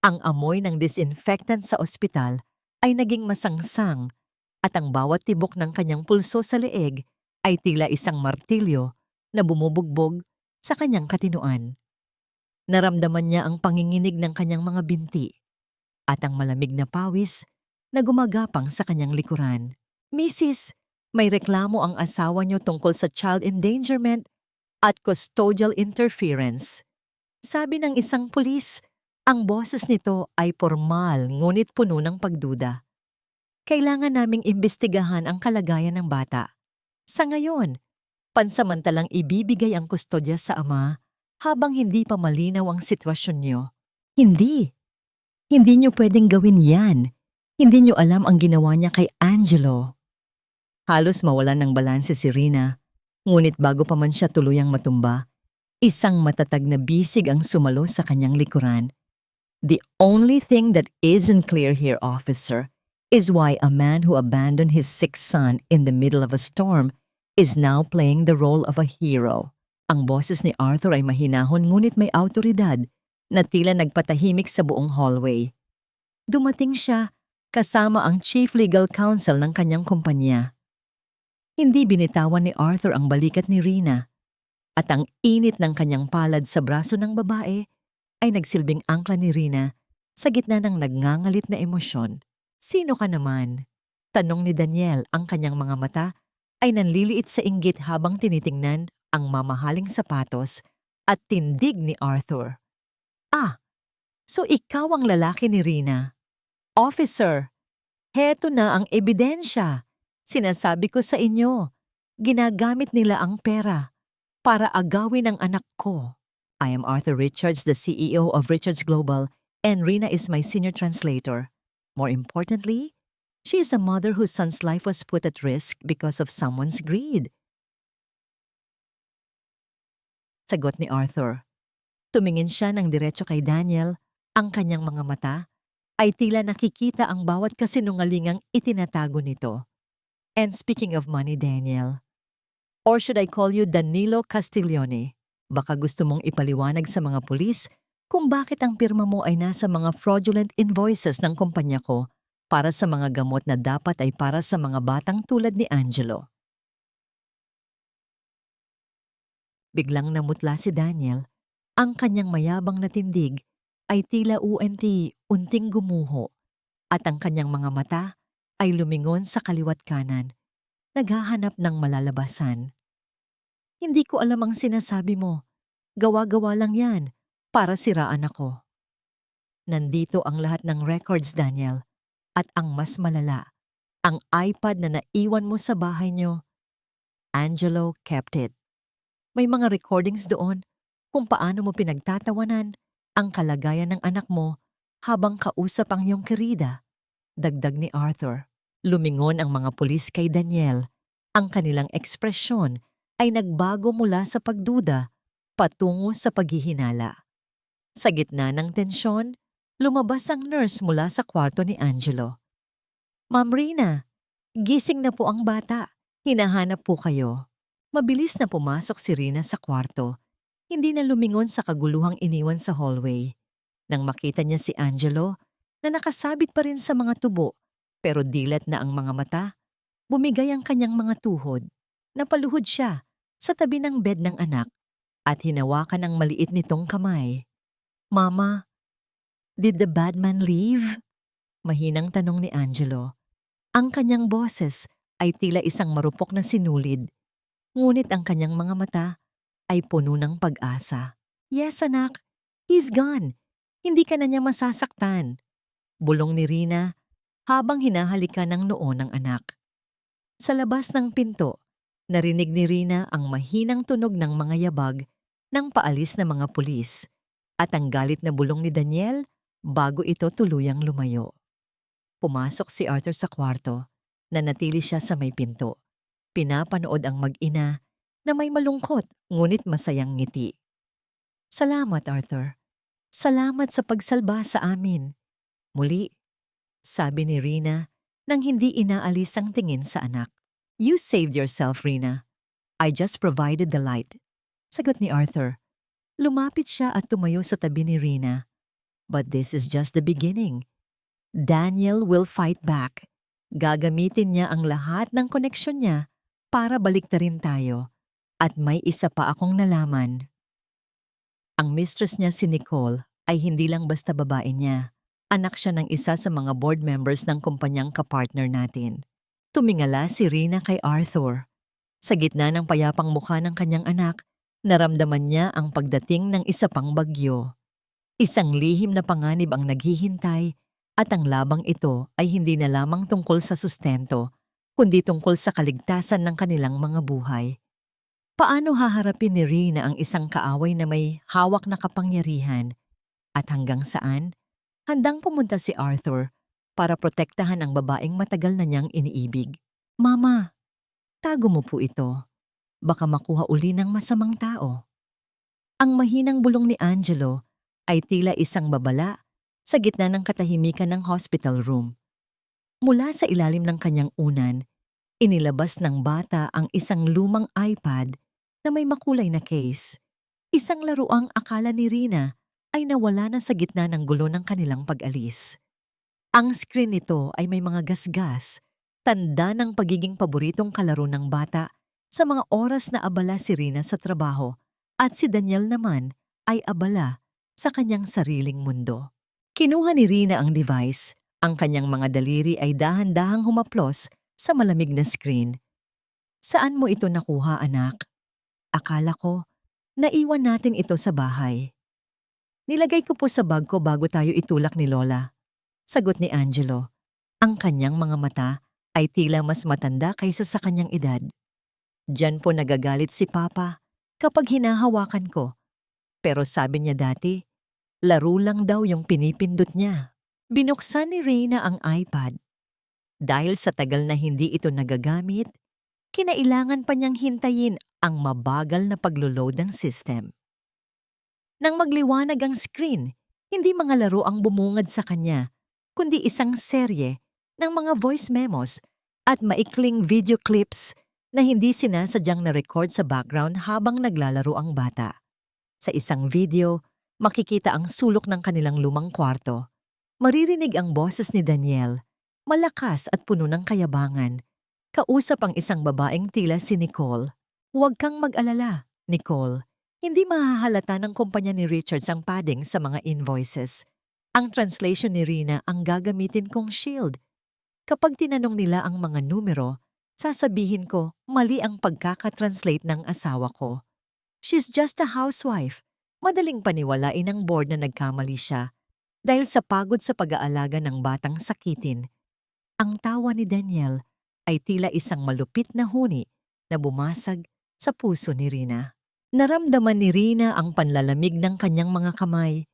Ang amoy ng disinfectant sa ospital ay naging masangsang at ang bawat tibok ng kanyang pulso sa leeg ay tila isang martilyo na bumubugbog sa kanyang katinuan. Naramdaman niya ang panginginig ng kanyang mga binti at ang malamig na pawis na gumagapang sa kanyang likuran. Mrs., may reklamo ang asawa niyo tungkol sa child endangerment at custodial interference. Sabi ng isang pulis, ang boses nito ay formal ngunit puno ng pagduda. Kailangan naming imbestigahan ang kalagayan ng bata. Sa ngayon, pansamantalang ibibigay ang kustodya sa ama habang hindi pa malinaw ang sitwasyon niyo. Hindi. Hindi niyo pwedeng gawin yan. Hindi niyo alam ang ginawa niya kay Angelo. Halos mawalan ng balanse si Rina, ngunit bago pa man siya tuluyang matumba, isang matatag na bisig ang sumalo sa kanyang likuran. The only thing that isn't clear here, officer, is why a man who abandoned his sick son in the middle of a storm is now playing the role of a hero. Ang boses ni Arthur ay mahinahon ngunit may awtoridad na tila nagpatahimik sa buong hallway. Dumating siya kasama ang chief legal counsel ng kanyang kumpanya. Hindi binitawan ni Arthur ang balikat ni Rina at ang init ng kanyang palad sa braso ng babae ay nagsilbing angkla ni Rina sa gitna ng nagngangalit na emosyon. Sino ka naman? Tanong ni Daniel. Ang kanyang mga mata ay nanliliit sa inggit habang tinitingnan ang mamahaling sapatos at tindig ni Arthur. Ah, so ikaw ang lalaki ni Rina. Officer, heto na ang ebidensya. Sinasabi ko sa inyo, ginagamit nila ang pera para agawin ang anak ko. I am Arthur Richards, the CEO of Richards Global, and Rina is my senior translator. More importantly, she is a mother whose son's life was put at risk because of someone's greed. Sagot ni Arthur. Tumingin siya ng diretso kay Daniel. Ang kanyang mga mata ay tila nakikita ang bawat kasinungalingang itinatago nito. And speaking of money, Daniel, or should I call you Danilo Castiglione, baka gusto mong ipaliwanag sa mga pulis kung bakit ang pirma mo ay nasa mga fraudulent invoices ng kumpanya ko para sa mga gamot na dapat ay para sa mga batang tulad ni Angelo. Biglang namutla si Daniel. Ang kanyang mayabang na tindig ay tila unting gumuho at ang kanyang mga mata ay lumingon sa kaliwat kanan, naghahanap ng malalabasan. Hindi ko alam ang sinasabi mo. Gawa-gawa lang yan para siraan ako. Nandito ang lahat ng records, Daniel. At ang mas malala, ang iPad na naiwan mo sa bahay niyo. Angelo kept it. May mga recordings doon kung paano mo pinagtatawanan ang kalagayan ng anak mo habang kausap ang iyong kerida. Dagdag ni Arthur. Lumingon ang mga pulis kay Daniel. Ang kanilang ekspresyon ay nagbago mula sa pagduda patungo sa paghihinala. Sa gitna ng tensyon, lumabas ang nurse mula sa kwarto ni Angelo. Ma'am Rina, gising na po ang bata. Hinahanap po kayo. Mabilis na pumasok si Rina sa kwarto. Hindi na lumingon sa kaguluhang iniwan sa hallway. Nang makita niya si Angelo na nakasabit pa rin sa mga tubo pero dilat na ang mga mata, bumigay ang kanyang mga tuhod. Napaluhod siya sa tabi ng bed ng anak at hinawakan ang maliit nitong kamay. Mama, did the bad man leave? Mahinang tanong ni Angelo. Ang kanyang boses ay tila isang marupok na sinulid, ngunit ang kanyang mga mata ay puno ng pag-asa. Yes anak, he's gone. Hindi ka na niya masasaktan. Bulong ni Rina habang hinahalikan ng noo ng anak. Sa labas ng pinto, narinig ni Rina ang mahinang tunog ng mga yabag ng paalis na mga pulis at ang galit na bulong ni Daniel bago ito tuluyang lumayo. Pumasok si Arthur sa kwarto, nanatili siya sa may pinto. Pinapanood ang mag-ina na may malungkot ngunit masayang ngiti. Salamat Arthur. Salamat sa pagsalba sa amin. Muli, sabi ni Rina nang hindi inaalis ang tingin sa anak. You saved yourself, Rina. I just provided the light. Sagot ni Arthur. Lumapit siya at tumayo sa tabi ni Rina. But this is just the beginning. Daniel will fight back. Gagamitin niya ang lahat ng koneksyon niya para baliktarin tayo. At may isa pa akong nalaman. Ang mistress niya si Nicole ay hindi lang basta babae niya. Anak siya ng isa sa mga board members ng kumpanyang kapartner natin. Tumingala si Rina kay Arthur. Sa gitna ng payapang mukha ng kanyang anak, naramdaman niya ang pagdating ng isa pang bagyo. Isang lihim na panganib ang naghihintay at ang labang ito ay hindi na lamang tungkol sa sustento, kundi tungkol sa kaligtasan ng kanilang mga buhay. Paano haharapin ni Rina ang isang kaaway na may hawak na kapangyarihan? At hanggang saan? Handang pumunta si Arthur para protektahan ang babaeng matagal na niyang iniibig. Mama, tago mo po ito. Baka makuha uli ng masamang tao. Ang mahinang bulong ni Angelo ay tila isang babala sa gitna ng katahimikan ng hospital room. Mula sa ilalim ng kanyang unan, inilabas ng bata ang isang lumang iPad na may makulay na case. Isang laruang akala ni Rina ay nawala na sa gitna ng gulo ng kanilang pag-alis. Ang screen nito ay may mga gasgas, tanda ng pagiging paboritong kalaro ng bata sa mga oras na abala si Rina sa trabaho at si Daniel naman ay abala sa kanyang sariling mundo. Kinuha ni Rina ang device, ang kanyang mga daliri ay dahan-dahang humaplos sa malamig na screen. Saan mo ito nakuha, anak? Akala ko, naiwan natin ito sa bahay. Nilagay ko po sa bag ko bago tayo itulak ni Lola. Sagot ni Angelo. Ang kanyang mga mata ay tila mas matanda kaysa sa kanyang edad. Diyan po nagagalit si Papa kapag hinahawakan ko. Pero sabi niya dati, laro lang daw yung pinipindot niya. Binuksan ni Rina ang iPad. Dahil sa tagal na hindi ito nagagamit, kinailangan pa niyang hintayin ang mabagal na paglo-load ng system. Nang magliwanag ang screen, hindi mga laro ang bumungad sa kanya, kundi isang serye ng mga voice memos at maikling video clips na hindi sinasadyang na-record sa background habang naglalaro ang bata. Sa isang video, makikita ang sulok ng kanilang lumang kwarto. Maririnig ang boses ni Daniel, malakas at puno ng kayabangan. Kausap ang isang babaeng tila si Nicole. Huwag kang mag-alala, Nicole. Hindi mahahalata ng kumpanya ni Richards ang padding sa mga invoices. Ang translation ni Rina ang gagamitin kong shield. Kapag tinanong nila ang mga numero, sasabihin ko mali ang pagkakatranslate ng asawa ko. She's just a housewife. Madaling paniwalain ng board na nagkamali siya dahil sa pagod sa pag-aalaga ng batang sakitin. Ang tawa ni Daniel ay tila isang malupit na huni na bumasag sa puso ni Rina. Naramdaman ni Rina ang panlalamig ng kanyang mga kamay.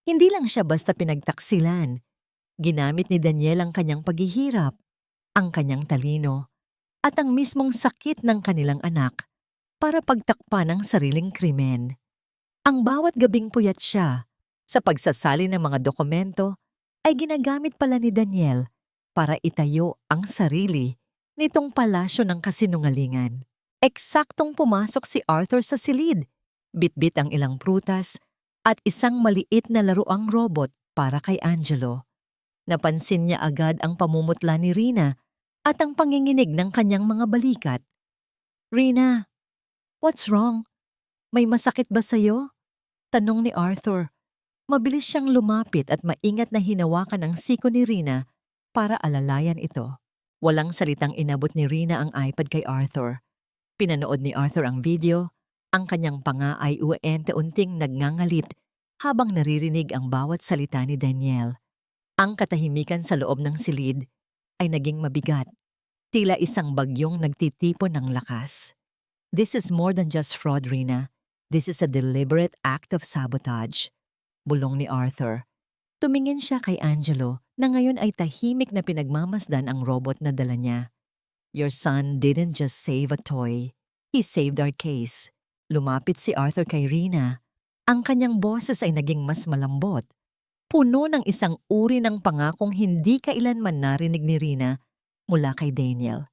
Hindi lang siya basta pinagtaksilan. Ginamit ni Daniel ang kanyang paghihirap, ang kanyang talino, at ang mismong sakit ng kanilang anak para pagtakpan ang sariling krimen. Ang bawat gabing puyat siya sa pagsasali ng mga dokumento ay ginagamit pala ni Daniel para itayo ang sarili nitong palasyo ng kasinungalingan. Eksaktong pumasok si Arthur sa silid, bitbit ang ilang prutas at isang maliit na laruang robot para kay Angelo. Napansin niya agad ang pamumutla ni Rina at ang panginginig ng kanyang mga balikat. Rina, what's wrong? May masakit ba sa'yo? Tanong ni Arthur. Mabilis siyang lumapit at maingat na hinawakan ang siko ni Rina para alalayan ito. Walang salitang inabot ni Rina ang iPad kay Arthur. Pinanood ni Arthur ang video, ang kanyang panga ay unti-unting nagngangalit habang naririnig ang bawat salita ni Danielle. Ang katahimikan sa loob ng silid ay naging mabigat, tila isang bagyong nagtitipon ng lakas. This is more than just fraud, Rina. This is a deliberate act of sabotage. Bulong ni Arthur. Tumingin siya kay Angelo na ngayon ay tahimik na pinagmamasdan ang robot na dala niya. Your son didn't just save a toy. He saved our case. Lumapit si Arthur kay Rina. Ang kanyang boses ay naging mas malambot. Puno ng isang uri ng pangakong hindi kailanman narinig ni Rina mula kay Daniel.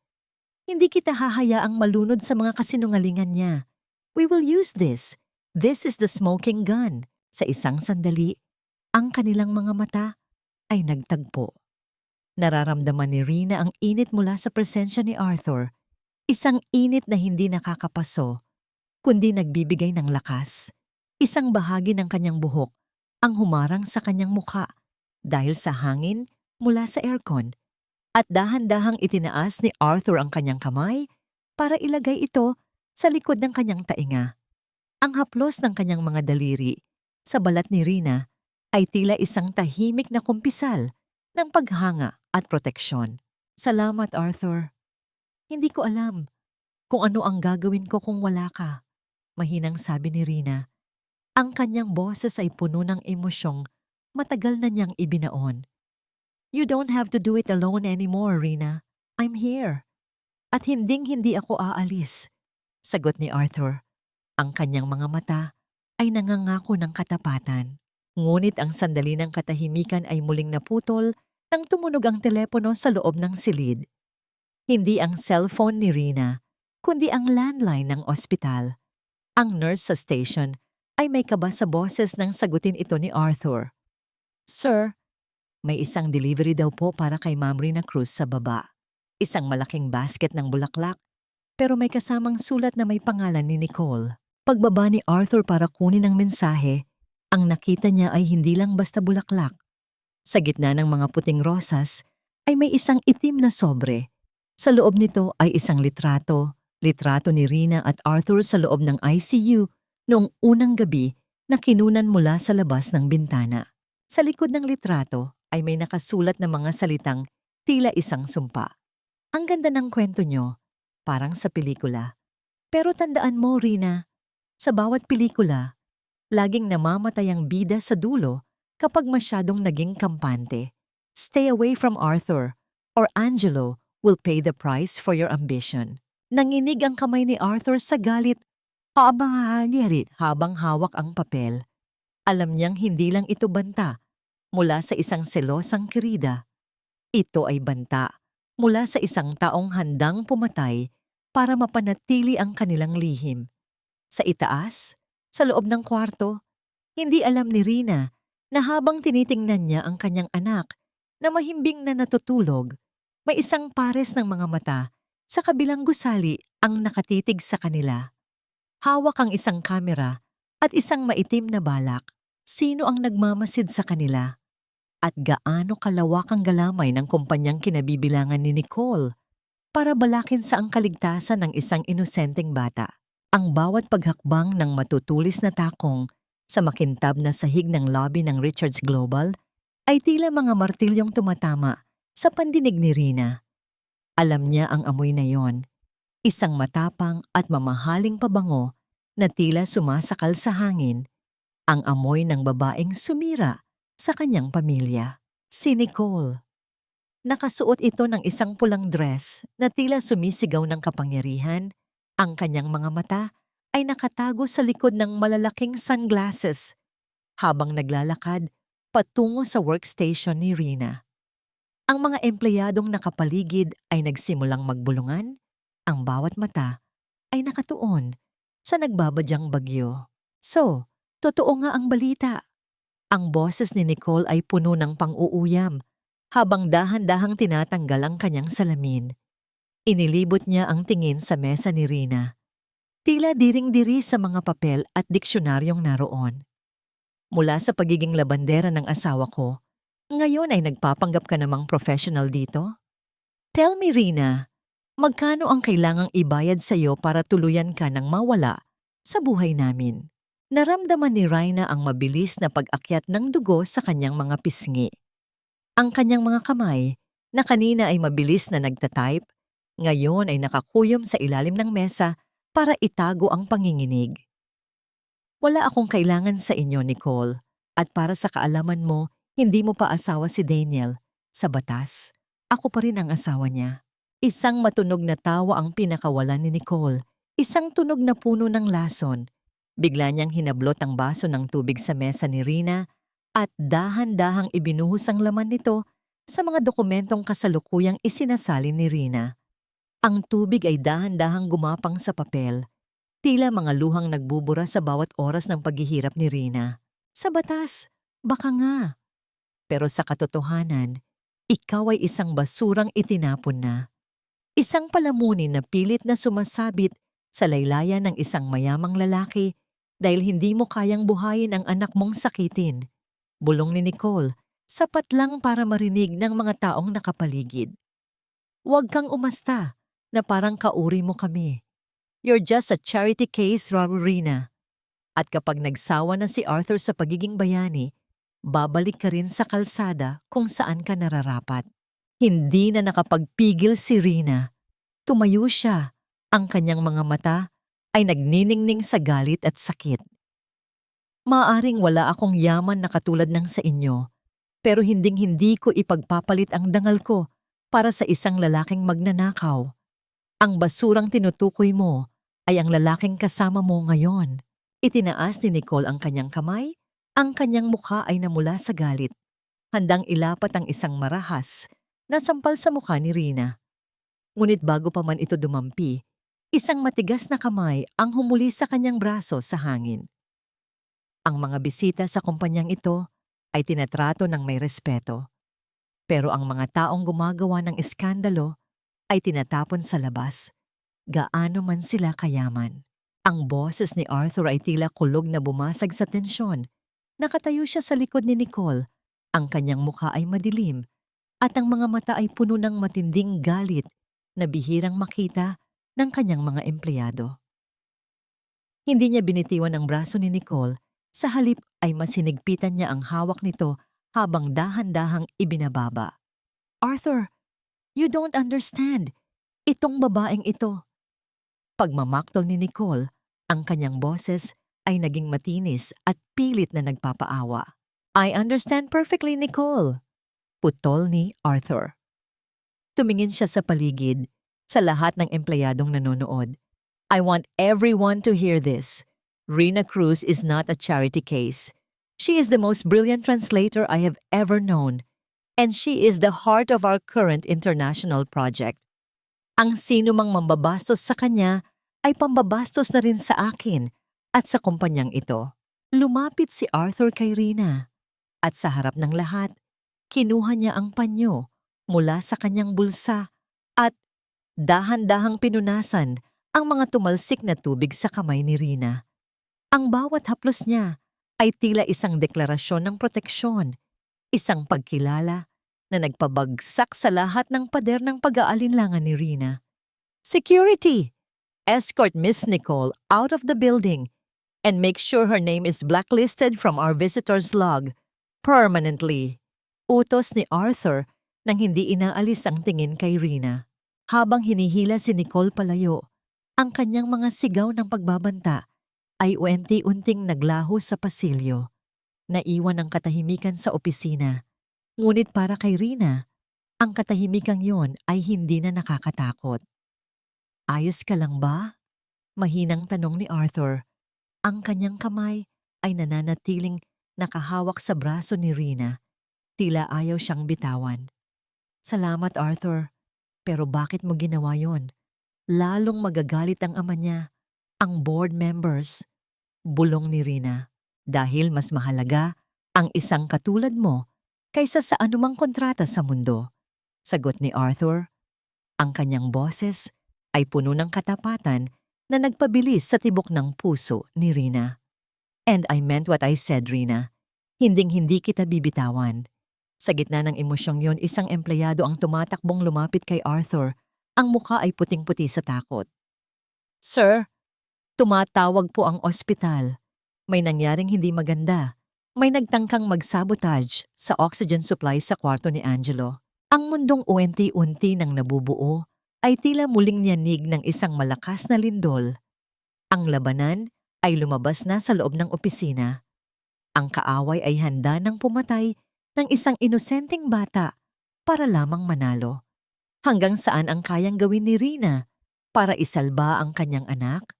Hindi kita hahayaang malunod sa mga kasinungalingan niya. We will use this. This is the smoking gun. Sa isang sandali, ang kanilang mga mata ay nagtagpo. Nararamdaman ni Rina ang init mula sa presensya ni Arthur. Isang init na hindi nakakapaso, kundi nagbibigay ng lakas. Isang bahagi ng kanyang buhok ang humarang sa kanyang mukha dahil sa hangin mula sa aircon. At dahan-dahang itinaas ni Arthur ang kanyang kamay para ilagay ito sa likod ng kanyang tainga. Ang haplos ng kanyang mga daliri sa balat ni Rina ay tila isang tahimik na kumpisal ng paghanga at proteksyon. Salamat, Arthur. Hindi ko alam kung ano ang gagawin ko kung wala ka, mahinang sabi ni Rina. Ang kanyang boses ay puno ng emosyong matagal na niyang ibinaon. You don't have to do it alone anymore, Rina. I'm here. At hinding-hindi ako aalis, sagot ni Arthur. Ang kanyang mga mata ay nangangako ng katapatan. Ngunit ang sandali ng katahimikan ay muling naputol nang tumunog ang telepono sa loob ng silid. Hindi ang cellphone ni Rina, kundi ang landline ng ospital. Ang nurse sa station ay may kaba sa boses nang sagutin ito ni Arthur. Sir, may isang delivery daw po para kay Ma'am Rina Cruz sa baba. Isang malaking basket ng bulaklak, pero may kasamang sulat na may pangalan ni Nicole. Pagbaba ni Arthur para kunin ang mensahe, ang nakita niya ay hindi lang basta bulaklak. Sa gitna ng mga puting rosas ay may isang itim na sobre. Sa loob nito ay isang litrato ni Rina at Arthur sa loob ng ICU noong unang gabi na kinunan mula sa labas ng bintana. Sa likod ng litrato ay may nakasulat na mga salitang tila isang sumpa. Ang ganda ng kwento nyo, parang sa pelikula. Pero tandaan mo, Rina, sa bawat pelikula, laging namamatay ang bida sa dulo kapag masyadong naging kampante. Stay away from Arthur or Angelo will pay the price for your ambition. Nanginig ang kamay ni Arthur sa galit habang hawak ang papel. Alam niyang hindi lang ito banta mula sa isang selosang kirida. Ito ay banta mula sa isang taong handang pumatay para mapanatili ang kanilang lihim. Sa itaas, sa loob ng kwarto, hindi alam ni Rina na habang tinitingnan niya ang kanyang anak na mahimbing na natutulog, may isang pares ng mga mata sa kabilang gusali ang nakatitig sa kanila. Hawak ang isang kamera at isang maitim na balak. Sino ang nagmamasid sa kanila? At gaano kalawak ang galamay ng kumpanyang kinabibilangan ni Nicole para balakin sa ang kaligtasan ng isang inosenteng bata. Ang bawat paghakbang ng matutulis na takong sa makintab na sahig ng lobby ng Richards Global ay tila mga martilyong tumatama sa pandinig ni Rina. Alam niya ang amoy na yon, isang matapang at mamahaling pabango na tila sumasakal sa hangin, ang amoy ng babaeng sumira sa kanyang pamilya. Si Nicole. Nakasuot ito ng isang pulang dress na tila sumisigaw ng kapangyarihan. Ang kanyang mga mata ay nakatago sa likod ng malalaking sunglasses habang naglalakad patungo sa workstation ni Rina. Ang mga empleyadong nakapaligid ay nagsimulang magbulungan, ang bawat mata ay nakatuon sa nagbabadyang bagyo. So, totoo nga ang balita. Ang boses ni Nicole ay puno ng pang-uuyam habang dahan-dahang tinatanggal ang kanyang salamin. Inilibot niya ang tingin sa mesa ni Rina. Tila diring-diri sa mga papel at diksyonaryong naroon. Mula sa pagiging labandera ng asawa ko, ngayon ay nagpapanggap ka namang professional dito? Tell me, Rina, magkano ang kailangang ibayad sa'yo para tuluyan ka ng mawala sa buhay namin? Naramdaman ni Rina ang mabilis na pag-akyat ng dugo sa kanyang mga pisngi. Ang kanyang mga kamay, na kanina ay mabilis na nagtatype, ngayon ay nakakuyom sa ilalim ng mesa para itago ang panginginig. Wala akong kailangan sa inyo, Nicole. At para sa kaalaman mo, hindi mo pa asawa si Daniel. Sa batas, ako pa rin ang asawa niya. Isang matunog na tawa ang pinakawalan ni Nicole. Isang tunog na puno ng lason. Bigla niyang hinablot ang baso ng tubig sa mesa ni Rina at dahan-dahang ibinuhos ang laman nito sa mga dokumentong kasalukuyang isinasalin ni Rina. Ang tubig ay dahan-dahang gumapang sa papel. Tila mga luhang nagbubura sa bawat oras ng paghihirap ni Rina. Sa batas, baka nga. Pero sa katotohanan, ikaw ay isang basurang itinapon na. Isang palamunin na pilit na sumasabit sa laylayan ng isang mayamang lalaki dahil hindi mo kayang buhayin ang anak mong sakitin. Bulong ni Nicole, sapat lang para marinig ng mga taong nakapaligid. Huwag kang umasta na parang kauri mo kami. You're just a charity case, Rina. At kapag nagsawa na si Arthur sa pagiging bayani, babalik ka rin sa kalsada kung saan ka nararapat. Hindi na nakapagpigil si Rina. Tumayo siya. Ang kanyang mga mata ay nagniningning sa galit at sakit. Maaring wala akong yaman na katulad ng sa inyo, pero hinding-hindi ko ipagpapalit ang dangal ko para sa isang lalaking magnanakaw. Ang basurang tinutukoy mo ay ang lalaking kasama mo ngayon. Itinaas ni Nicole ang kanyang kamay, ang kanyang mukha ay namula sa galit. Handang ilapat ang isang marahas na sampal sa mukha ni Rina. Ngunit bago pa man ito dumampi, isang matigas na kamay ang humuli sa kanyang braso sa hangin. Ang mga bisita sa kumpanyang ito ay tinatrato ng may respeto. Pero ang mga taong gumagawa ng iskandalo ay tinatapon sa labas, gaano man sila kayaman. Ang boses ni Arthur ay tila kulog na bumasag sa tensyon. Nakatayo siya sa likod ni Nicole. Ang kanyang mukha ay madilim at ang mga mata ay puno ng matinding galit na bihirang makita ng kanyang mga empleyado. Hindi niya binitiwan ang braso ni Nicole, sa halip ay masinigpitan niya ang hawak nito habang dahan-dahang ibinababa. Arthur, you don't understand. Itong babaeng ito. Pagmamaktol ni Nicole, ang kanyang boses ay naging matinis at pilit na nagpapaawa. I understand perfectly, Nicole. Putol ni Arthur. Tumingin siya sa paligid, sa lahat ng empleyadong nanonood. I want everyone to hear this. Rina Cruz is not a charity case. She is the most brilliant translator I have ever known, and she is the heart of our current international project. Ang sino mang mambabastos sa kanya ay pambabastos na rin sa akin at sa kumpanyang ito. Lumapit si Arthur kay Rina at sa harap ng lahat, kinuha niya ang panyo mula sa kanyang bulsa at dahan-dahang pinunasan ang mga tumalsik na tubig sa kamay ni Rina. Ang bawat haplos niya ay tila isang deklarasyon ng proteksyon, isang pagkilala na nagpabagsak sa lahat ng pader ng pag-aalinlangan ni Rina. Security! Escort Miss Nicole out of the building and make sure her name is blacklisted from our visitor's log permanently. Utos ni Arthur nang hindi inaalis ang tingin kay Rina. Habang hinihila si Nicole palayo, ang kanyang mga sigaw ng pagbabanta ay unti-unting naglaho sa pasilyo. Naiwan ang katahimikan sa opisina. Ngunit para kay Rina, ang katahimikang yon ay hindi na nakakatakot. Ayos ka lang ba? Mahinang tanong ni Arthur. Ang kanyang kamay ay nananatiling nakahawak sa braso ni Rina. Tila ayaw siyang bitawan. Salamat, Arthur. Pero bakit mo ginawa yon? Lalong magagalit ang ama niya, ang board members. Bulong ni Rina. Dahil mas mahalaga ang isang katulad mo kaysa sa anumang kontrata sa mundo. Sagot ni Arthur. Ang kanyang boses ay puno ng katapatan na nagpabilis sa tibok ng puso ni Rina. And I meant what I said, Rina. Hinding-hindi kita bibitawan. Sa gitna ng emosyong yon, isang empleyado ang tumatakbong lumapit kay Arthur. Ang muka ay puting-puti sa takot. Sir, tumatawag po ang ospital. May nangyaring hindi maganda. May nagtangkang mag-sabotage sa oxygen supply sa kwarto ni Angelo. Ang mundong unti-unti nang nabubuo ay tila muling niyanig ng isang malakas na lindol. Ang labanan ay lumabas na sa loob ng opisina. Ang kaaway ay handa nang pumatay ng isang inosenteng bata para lamang manalo. Hanggang saan ang kayang gawin ni Rina para isalba ang kanyang anak?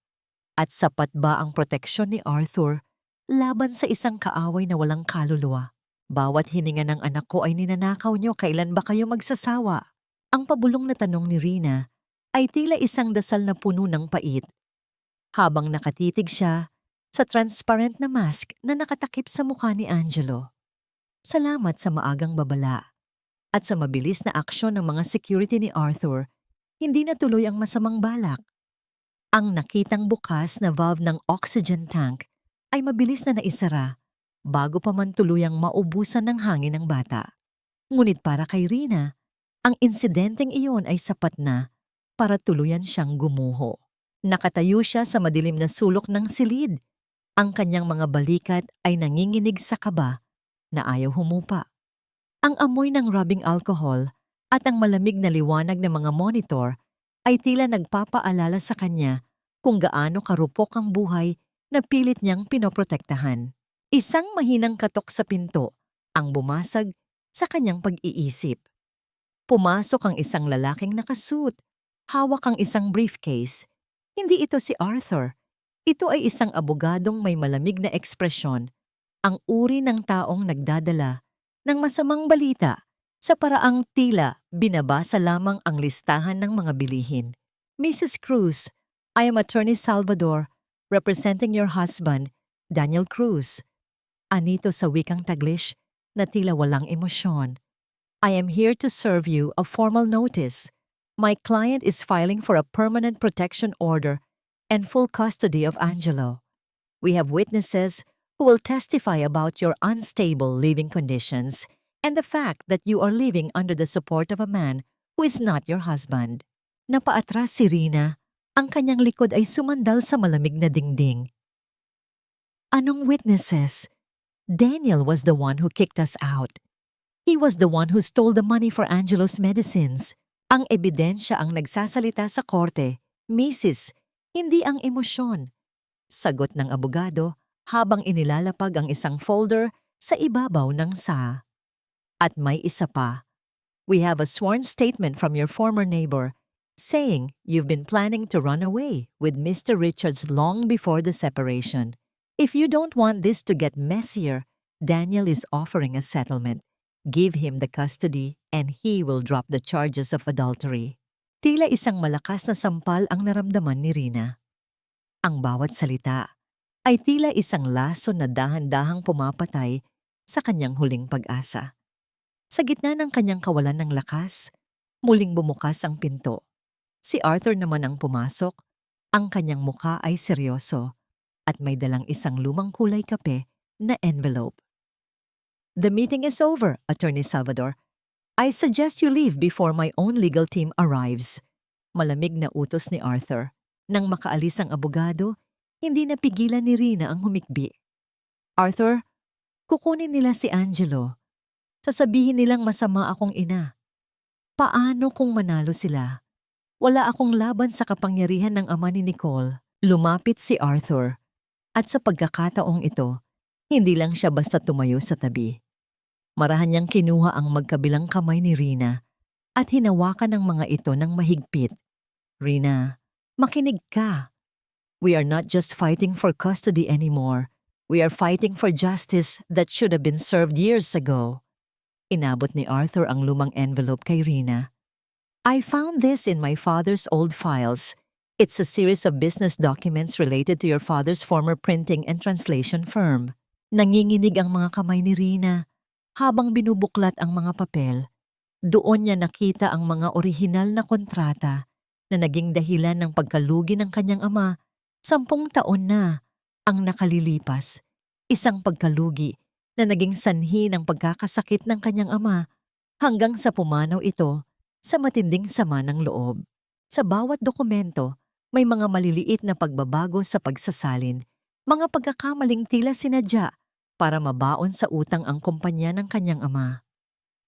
At sapat ba ang proteksyon ni Arthur laban sa isang kaaway na walang kaluluwa? Bawat hininga ng anak ko ay ninanakaw niyo, kailan ba kayo magsasawa? Ang pabulong na tanong ni Rina ay tila isang dasal na puno ng pait. Habang nakatitig siya sa transparent na mask na nakatakip sa mukha ni Angelo. Salamat sa maagang babala at sa mabilis na aksyon ng mga security ni Arthur, hindi natuloy ang masamang balak. Ang nakitang bukas na valve ng oxygen tank ay mabilis na naisara bago pa man tuluyang maubusan ng hangin ng bata. Ngunit para kay Rina, ang insidenteng iyon ay sapat na para tuluyan siyang gumuho. Nakatayo siya sa madilim na sulok ng silid. Ang kanyang mga balikat ay nanginginig sa kaba na ayaw humupa. Ang amoy ng rubbing alcohol at ang malamig na liwanag ng mga monitor ay tila nagpapaalala sa kanya kung gaano karupok ang buhay na pilit niyang pinoprotektahan. Isang mahinang katok sa pinto ang bumasag sa kanyang pag-iisip. Pumasok ang isang lalaking nakasuit, hawak ang isang briefcase. Hindi ito si Arthur. Ito ay isang abogadong may malamig na ekspresyon, ang uri ng taong nagdadala ng masamang balita sa paraang tila binabasa lamang ang listahan ng mga bilihin. Mrs. Cruz, I am Attorney Salvador, representing your husband, Daniel Cruz. Anito sa wikang Taglish na tila walang emosyon. I am here to serve you a formal notice. My client is filing for a permanent protection order and full custody of Angelo. We have witnesses who will testify about your unstable living conditions and the fact that you are living under the support of a man who is not your husband. Napaatras si Rina, ang kanyang likod ay sumandal sa malamig na dingding. Anong witnesses? Daniel was the one who kicked us out. He was the one who stole the money for Angelo's medicines. Ang ebidensya ang nagsasalita sa korte, Mrs., hindi ang emosyon. Sagot ng abogado habang inilalapag ang isang folder sa ibabaw ng SA. At may isa pa. We have a sworn statement from your former neighbor saying you've been planning to run away with Mr. Richards long before the separation. If you don't want this to get messier, Daniel is offering a settlement. Give him the custody and he will drop the charges of adultery. Tila isang malakas na sampal ang naramdaman ni Rina. Ang bawat salita ay tila isang laso na dahan-dahang pumapatay sa kanyang huling pag-asa. Sa gitna ng kanyang kawalan ng lakas, muling bumukas ang pinto. Si Arthur naman ang pumasok, ang kanyang mukha ay seryoso at may dalang isang lumang kulay kape na envelope. The meeting is over, Attorney Salvador. I suggest you leave before my own legal team arrives. Malamig na utos ni Arthur. Nang makaalis ang abogado, hindi napigilan ni Rina ang humikbi. Arthur, kukunin nila si Angelo. Sasabihin nilang masama akong ina. Paano kung manalo sila? Wala akong laban sa kapangyarihan ng ama ni Nicole. Lumapit si Arthur. At sa pagkakataong ito, hindi lang siya basta tumayo sa tabi. Marahan niyang kinuha ang magkabilang kamay ni Rina at hinawakan ng mga ito ng mahigpit. Rina, makinig ka. We are not just fighting for custody anymore. We are fighting for justice that should have been served years ago. Inabot ni Arthur ang lumang envelope kay Rina. I found this in my father's old files. It's a series of business documents related to your father's former printing and translation firm. Nanginginig ang mga kamay ni Rina habang binubuklat ang mga papel. Doon niya nakita ang mga orihinal na kontrata na naging dahilan ng pagkalugi ng kanyang ama. 10 taon na ang nakalilipas. Isang pagkalugi na naging sanhi ng pagkakasakit ng kanyang ama hanggang sa pumanaw ito sa matinding sama ng loob. Sa bawat dokumento, may mga maliliit na pagbabago sa pagsasalin, mga pagkakamaling tila sinadya para mabaon sa utang ang kumpanya ng kanyang ama.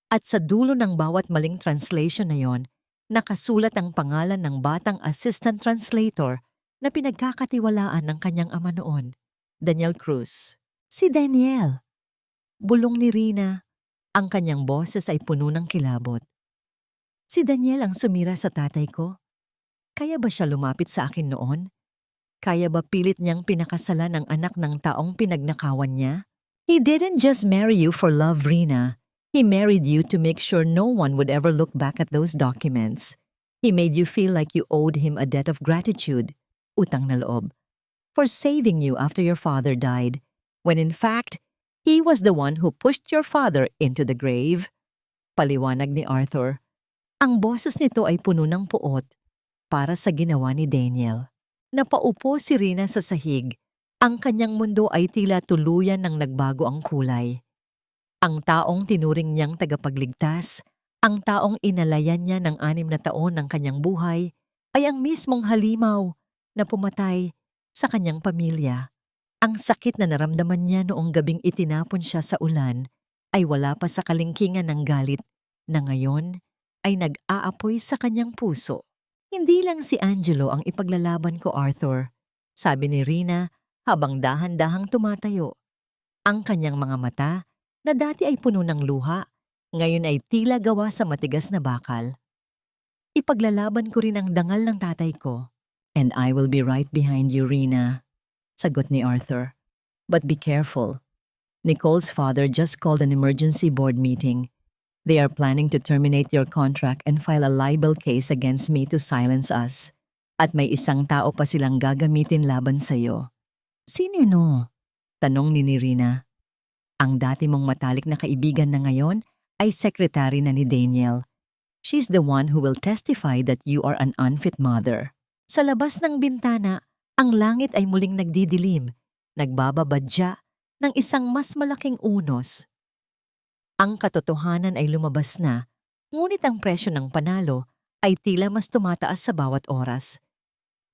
At sa dulo ng bawat maling translation na yon, nakasulat ang pangalan ng batang assistant translator na pinagkakatiwalaan ng kanyang ama noon, Daniel Cruz. Si Daniel! Bulong ni Rina. Ang kanyang boses ay puno ng kilabot. Si Daniel ang sumira sa tatay ko. Kaya ba siya lumapit sa akin noon? Kaya ba pilit niyang pinakasalan ang anak ng taong pinagnakawan niya? He didn't just marry you for love, Rina. He married you to make sure no one would ever look back at those documents. He made you feel like you owed him a debt of gratitude, utang na loob, for saving you after your father died, when in fact, he was the one who pushed your father into the grave. Paliwanag ni Arthur. Ang boses nito ay puno ng puot para sa ginawa ni Daniel. Napaupo si Rina sa sahig. Ang kanyang mundo ay tila tuluyan ng nagbago ang kulay. Ang taong tinuring niyang tagapagligtas, ang taong inalayan niya ng 6 na taon ng kanyang buhay, ay ang mismong halimaw na pumatay sa kanyang pamilya. Ang sakit na naramdaman niya noong gabing itinapon siya sa ulan ay wala pa sa kalingkingan ng galit na ngayon ay nag-aapoy sa kanyang puso. Hindi lang si Angelo ang ipaglalaban ko, Arthur, sabi ni Rina habang dahan-dahang tumatayo. Ang kanyang mga mata na dati ay puno ng luha, ngayon ay tila gawa sa matigas na bakal. Ipaglalaban ko rin ang dangal ng tatay ko. And I will be right behind you, Rina, sagot ni Arthur. But be careful. Nicole's father just called an emergency board meeting. They are planning to terminate your contract and file a libel case against me to silence us. At may isang tao pa silang gagamitin laban sa'yo. Sino no? Tanong ni Rina. Ang dati mong matalik na kaibigan na ngayon ay sekretary na ni Daniel. She's the one who will testify that you are an unfit mother. Sa labas ng bintana, ang langit ay muling nagdidilim, nagbababadya ng isang mas malaking unos. Ang katotohanan ay lumabas na, ngunit ang presyo ng panalo ay tila mas tumataas sa bawat oras.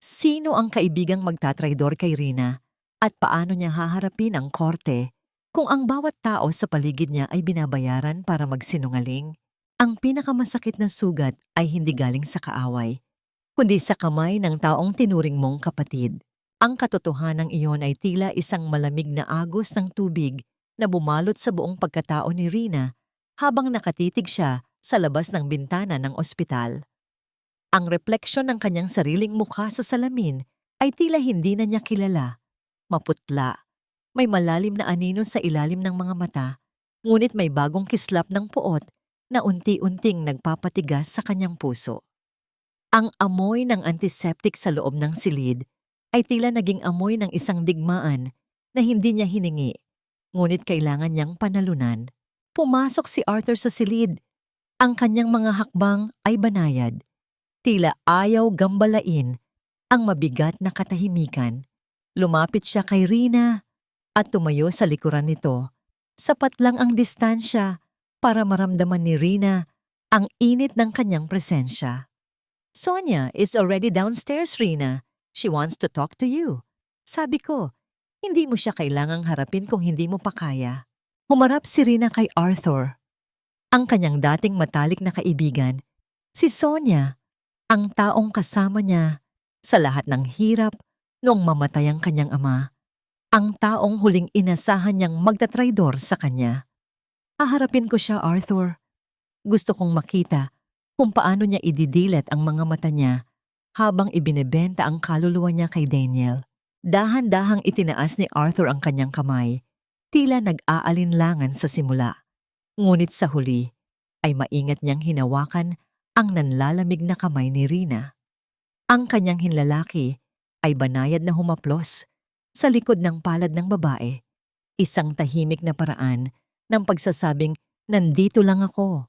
Sino ang kaibigang magtatraidor kay Rina at paano niya haharapin ang korte kung ang bawat tao sa paligid niya ay binabayaran para magsinungaling? Ang pinakamasakit na sugat ay hindi galing sa kaaway, kundi sa kamay ng taong tinuring mong kapatid. Ang katotohanang iyon ay tila isang malamig na agos ng tubig na bumalot sa buong pagkatao ni Rina habang nakatitig siya sa labas ng bintana ng ospital. Ang refleksyon ng kanyang sariling mukha sa salamin ay tila hindi na niya kilala. Maputla, may malalim na anino sa ilalim ng mga mata, ngunit may bagong kislap ng puot na unti-unting nagpapatigas sa kanyang puso. Ang amoy ng antiseptic sa loob ng silid ay tila naging amoy ng isang digmaan na hindi niya hiningi, ngunit kailangan niyang panalunan. Pumasok si Arthur sa silid. Ang kanyang mga hakbang ay banayad. Tila ayaw gambalain ang mabigat na katahimikan. Lumapit siya kay Rina at tumayo sa likuran nito. Sapat lang ang distansya para maramdaman ni Rina ang init ng kanyang presensya. Sonia is already downstairs, Rina. She wants to talk to you. Sabi ko, hindi mo siya kailangang harapin kung hindi mo pa kaya. Humarap si Rina kay Arthur, ang kanyang dating matalik na kaibigan, si Sonia, ang taong kasama niya sa lahat ng hirap noong mamatay ang kanyang ama, ang taong huling inasahan niyang magtatraidor sa kanya. Haharapin ko siya, Arthur. Gusto kong makita kung paano niya ididilat ang mga mata niya habang ibinebenta ang kaluluwa niya kay Daniel. Dahan-dahang itinaas ni Arthur ang kanyang kamay, tila nag-aalinlangan sa simula. Ngunit sa huli ay maingat niyang hinawakan ang nanlalamig na kamay ni Rina. Ang kanyang hinlalaki ay banayad na humaplos sa likod ng palad ng babae, isang tahimik na paraan ng pagsasabing, nandito lang ako.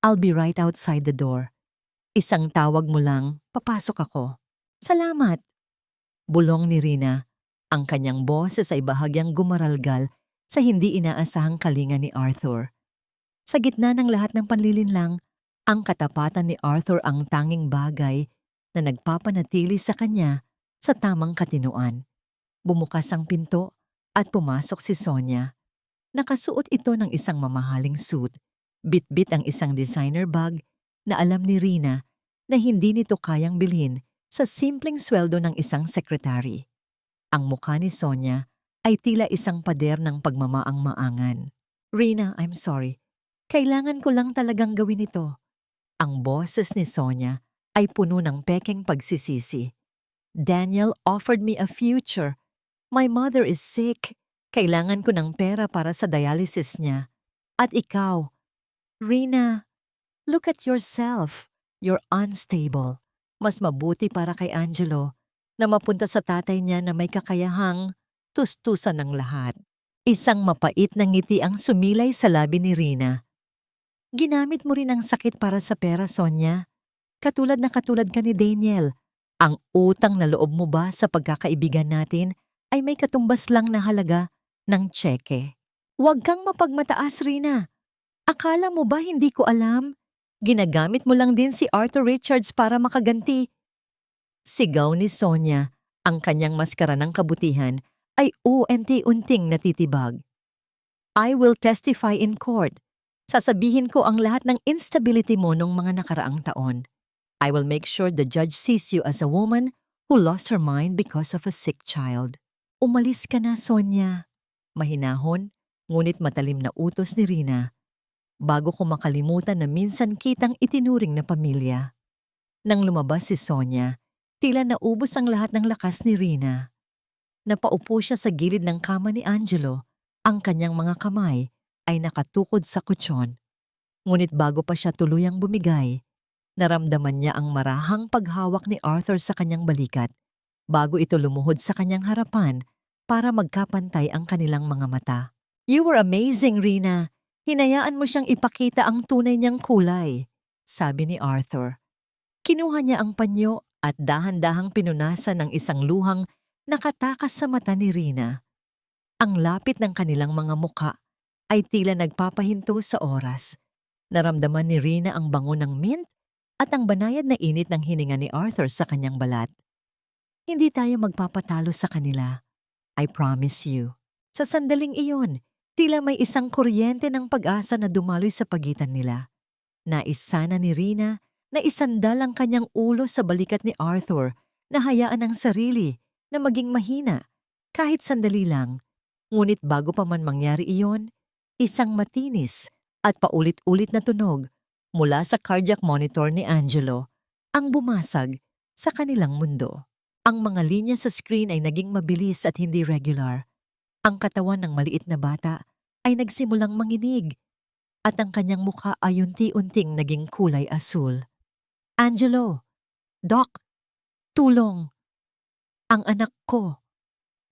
I'll be right outside the door. Isang tawag mo lang, papasok ako. Salamat. Bulong ni Rina. Ang kanyang boses ay bahagyang gumaralgal sa hindi inaasahang kalinga ni Arthur. Sa gitna ng lahat ng panlilinlang, ang katapatan ni Arthur ang tanging bagay na nagpapanatili sa kanya sa tamang katinoan. Bumukas ang pinto at pumasok si Sonia. Nakasuot ito ng isang mamahaling suit, bitbit ang isang designer bag na alam ni Rina na hindi nito kayang bilhin sa simpleng sweldo ng isang sekretary. Ang mukha ni Sonia ay tila isang pader ng pagmamaang-maangan. Rina, I'm sorry. Kailangan ko lang talagang gawin ito. Ang boses ni Sonia ay puno ng pekeng pagsisisi. Daniel offered me a future. My mother is sick. Kailangan ko ng pera para sa dialysis niya. At ikaw, Rina, look at yourself. You're unstable. Mas mabuti para kay Angelo na mapunta sa tatay niya na may kakayahang tustusan ng lahat. Isang mapait na ngiti ang sumilay sa labi ni Rina. Ginamit mo rin ang sakit para sa pera, Sonia. Katulad ka ni Daniel. Ang utang na loob mo ba sa pagkakaibigan natin ay may katumbas lang na halaga ng tseke. Huwag kang mapagmataas, Rina. Akala mo ba hindi ko alam? Ginagamit mo lang din si Arthur Richards para makaganti. Sigaw ni Sonia, ang kanyang maskara ng kabutihan ay unti-unting natitibag. I will testify in court. Sasabihin ko ang lahat ng instability mo nung mga nakaraang taon. I will make sure the judge sees you as a woman who lost her mind because of a sick child. Umalis ka na, Sonia. Mahinahon, ngunit matalim na utos ni Rina. Bago ko makalimutan na minsan kitang itinuring na pamilya. Nang lumabas si Sonia, tila naubos ang lahat ng lakas ni Rina. Napaupo siya sa gilid ng kama ni Angelo. Ang kanyang mga kamay ay nakatukod sa kutsyon. Ngunit bago pa siya tuluyang bumigay, naramdaman niya ang marahang paghawak ni Arthur sa kanyang balikat bago ito lumuhod sa kanyang harapan para magkapantay ang kanilang mga mata. You were amazing, Rina. Hinayaan mo siyang ipakita ang tunay niyang kulay, sabi ni Arthur. Kinuha niya ang panyo at dahan-dahang pinunasan ng isang luhang nakatakas sa mata ni Rina. Ang lapit ng kanilang mga muka ay tila nagpapahinto sa oras. Naramdaman ni Rina ang bango ng mint at ang banayad na init ng hininga ni Arthur sa kanyang balat. Hindi tayo magpapatalo sa kanila. I promise you. Sa sandaling iyon, tila may isang kuryente ng pag-asa na dumaloy sa pagitan nila. Nais sana ni Rina na isandal ang kanyang ulo sa balikat ni Arthur na hayaan ang sarili na maging mahina kahit sandali lang. Ngunit bago pa man mangyari iyon, isang matinis at paulit-ulit na tunog mula sa cardiac monitor ni Angelo ang bumasag sa kanilang mundo. Ang mga linya sa screen ay naging mabilis at hindi regular. Ang katawan ng maliit na bata ay nagsimulang manginig at ang kanyang mukha ay unti-unting naging kulay asul. Angelo! Doc! Tulong! Ang anak ko!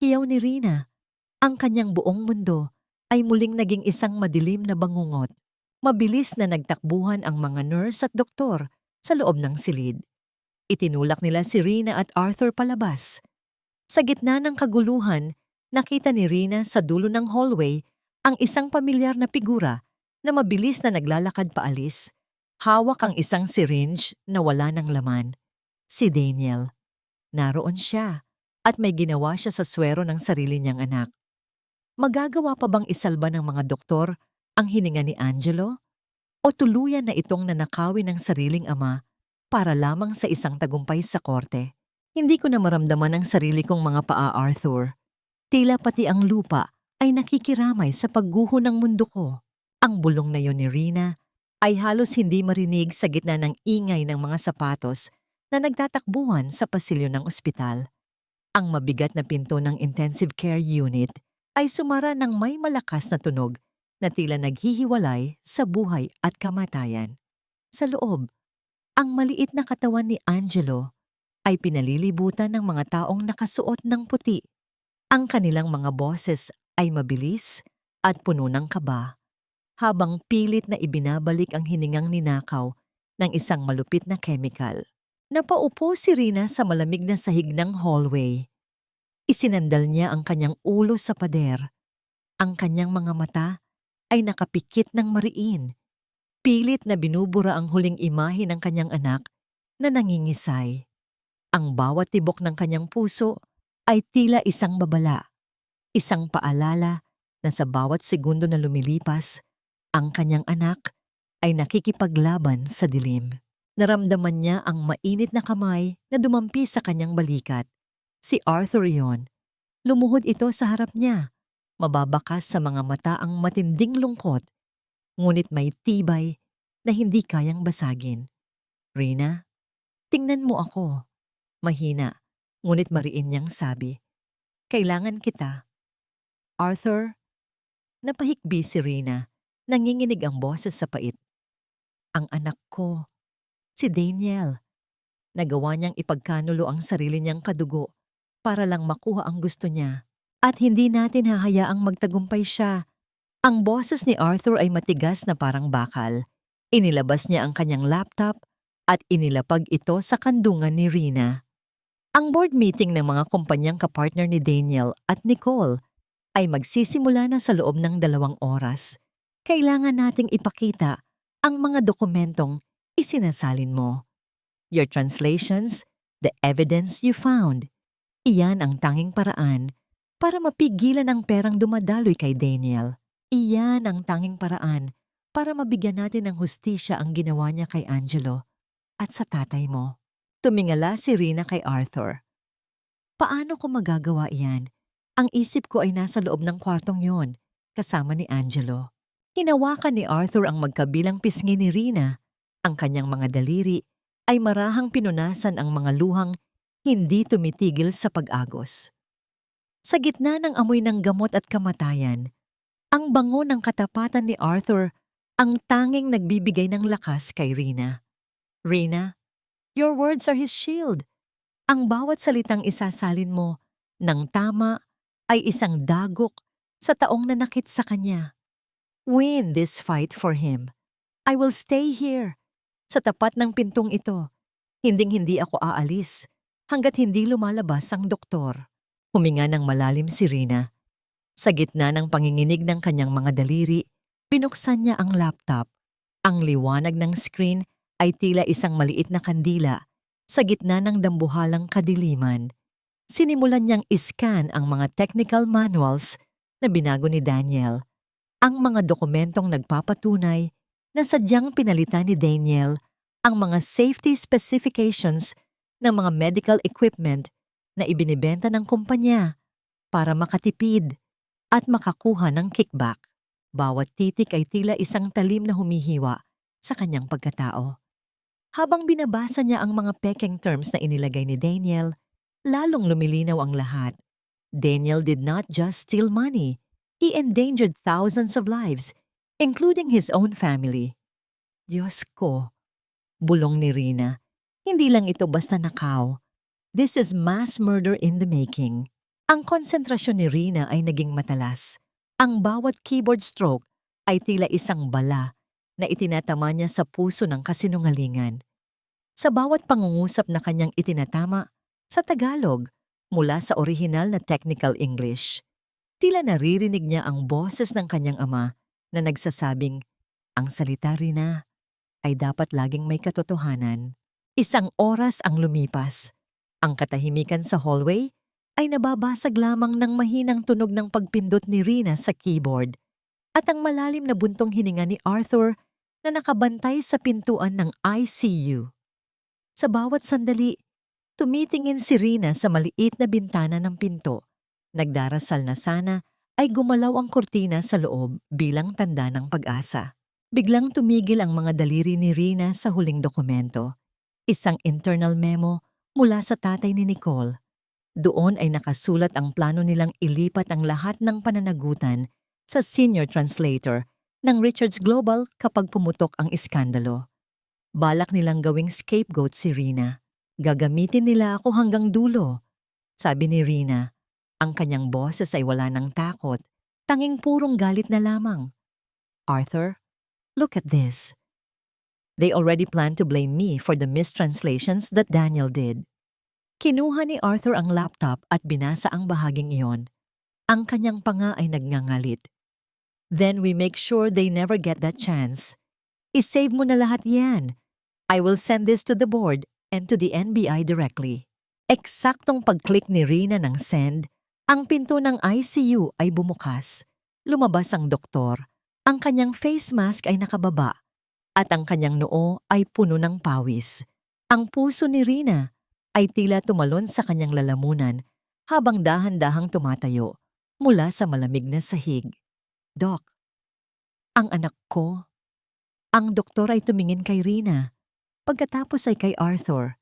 Hiyaw ni Rina. Ang kanyang buong mundo ay muling naging isang madilim na bangungot. Mabilis na nagtakbuhan ang mga nurse at doktor sa loob ng silid. Itinulak nila si Rina at Arthur palabas. Sa gitna ng kaguluhan, nakita ni Rina sa dulo ng hallway ang isang pamilyar na figura na mabilis na naglalakad paalis. Hawak ang isang syringe na wala ng laman. Si Daniel. Naroon siya at may ginawa siya sa swero ng sarili niyang anak. Magagawa pa bang isalba ng mga doktor ang hininga ni Angelo? O tuluyan na itong nanakawin ng sariling ama para lamang sa isang tagumpay sa korte? Hindi ko na maramdaman ang sarili kong mga paa, Arthur. Tila pati ang lupa ay nakikiramay sa pagguho ng mundo ko. Ang bulong na yon ni Rina ay halos hindi marinig sa gitna ng ingay ng mga sapatos na nagtatakbuhan sa pasilyo ng ospital. Ang mabigat na pinto ng intensive care unit ay sumara ng may malakas na tunog na tila naghihiwalay sa buhay at kamatayan. Sa loob, ang maliit na katawan ni Angelo ay pinalilibutan ng mga taong nakasuot ng puti. Ang kanilang mga boses ay mabilis at puno ng kaba, habang pilit na ibinabalik ang hiningang ninakaw ng isang malupit na chemical. Napaupo si Rina sa malamig na sahig ng hallway. Isinandal niya ang kanyang ulo sa pader. Ang kanyang mga mata ay nakapikit ng mariin. Pilit na binubura ang huling imahe ng kanyang anak na nangingisay. Ang bawat tibok ng kanyang puso ay tila isang babala, isang paalala na sa bawat segundo na lumilipas, ang kanyang anak ay nakikipaglaban sa dilim. Naramdaman niya ang mainit na kamay na dumampi sa kanyang balikat. Si Arthur iyon. Lumuhod ito sa harap niya. Mababakas sa mga mata ang matinding lungkot, ngunit may tibay na hindi kayang basagin. Rina, tingnan mo ako. Mahina, ngunit mariin niyang sabi. Kailangan kita. Arthur, napahikbi si Rina. Nanginginig ang boses sa pait. Ang anak ko, si Daniel. Nagawa niyang ipagkanulo ang sarili niyang kadugo para lang makuha ang gusto niya. At hindi natin hahayaang magtagumpay siya. Ang boses ni Arthur ay matigas na parang bakal. Inilabas niya ang kanyang laptop at inilapag ito sa kandungan ni Rina. Ang board meeting ng mga kumpanyang kapartner ni Daniel at Nicole ay magsisimula na sa loob ng 2 oras. Kailangan nating ipakita ang mga dokumentong isinasalin mo. Your translations, the evidence you found. Iyan ang tanging paraan para mapigilan ang perang dumadaloy kay Daniel. Iyan ang tanging paraan para mabigyan natin ng hustisya ang ginawa niya kay Angelo at sa tatay mo. Tumingala si Rina kay Arthur. Paano ko magagawa iyan? Ang isip ko ay nasa loob ng kwartong yon, kasama ni Angelo. Hinawakan ni Arthur ang magkabilang pisngi ni Rina. Ang kanyang mga daliri ay marahang pinunasan ang mga luhang hindi tumitigil sa pag-agos. Sa gitna ng amoy ng gamot at kamatayan, ang bango ng katapatan ni Arthur ang tanging nagbibigay ng lakas kay Rina. Rina, your words are his shield. Ang bawat salitang isasalin mo ng tama ay isang dagok sa taong nanakit sa kanya. Win this fight for him. I will stay here. Sa tapat ng pintong ito, hinding-hindi ako aalis hanggat hindi lumalabas ang doktor. Huminga ng malalim si Rina. Sa gitna ng panginginig ng kanyang mga daliri, binuksan niya ang laptop. Ang liwanag ng screen ay tila isang maliit na kandila sa gitna ng dambuhalang kadiliman. Sinimulan niyang iscan ang mga technical manuals na binago ni Daniel. Ang mga dokumentong nagpapatunay na sadyang pinalitan ni Daniel ang mga safety specifications ng mga medical equipment na ibinibenta ng kumpanya para makatipid at makakuha ng kickback. Bawat titik ay tila isang talim na humihiwa sa kanyang pagkatao. Habang binabasa niya ang mga pekeng terms na inilagay ni Daniel, lalong lumilinaw ang lahat. Daniel did not just steal money. He endangered thousands of lives, including his own family. Diyos ko, bulong ni Rina. Hindi lang ito basta nakaw. This is mass murder in the making. Ang konsentrasyon ni Rina ay naging matalas. Ang bawat keyboard stroke ay tila isang bala na itinatama niya sa puso ng kasinungalingan. Sa bawat pangungusap na kanyang itinatama sa Tagalog mula sa orihinal na technical English, tila naririnig niya ang boses ng kanyang ama na nagsasabing, ang salita Rina ay dapat laging may katotohanan. 1 oras ang lumipas. Ang katahimikan sa hallway ay nababasag lamang ng mahinang tunog ng pagpindot ni Rina sa keyboard at ang malalim na buntong hininga ni Arthur na nakabantay sa pintuan ng ICU. Sa bawat sandali, tumitingin si Rina sa maliit na bintana ng pinto. Nagdarasal na sana ay gumalaw ang kurtina sa loob bilang tanda ng pag-asa. Biglang tumigil ang mga daliri ni Rina sa huling dokumento. Isang internal memo mula sa tatay ni Nicole. Doon ay nakasulat ang plano nilang ilipat ang lahat ng pananagutan sa senior translator ng Richards Global kapag pumutok ang iskandalo. Balak nilang gawing scapegoat si Rina. Gagamitin nila ako hanggang dulo. Sabi ni Rina, ang kanyang boses ay wala ng takot, tanging purong galit na lamang. Arthur, look at this. They already plan to blame me for the mistranslations that Daniel did. Kinuha ni Arthur ang laptop at binasa ang bahaging iyon. Ang kanyang panga ay nagngangalit. Then we make sure they never get that chance. I-save mo na lahat yan. I will send this to the board and to the NBI directly. Eksaktong pag-click ni Rina ng send, ang pinto ng ICU ay bumukas. Lumabas ang doktor. Ang kanyang face mask ay nakababa at ang kanyang noo ay puno ng pawis. Ang puso ni Rina ay tila tumalon sa kanyang lalamunan habang dahan-dahang tumatayo mula sa malamig na sahig. Doc, ang anak ko. Ang doktor ay tumingin kay Rina. Pagkatapos ay kay Arthur.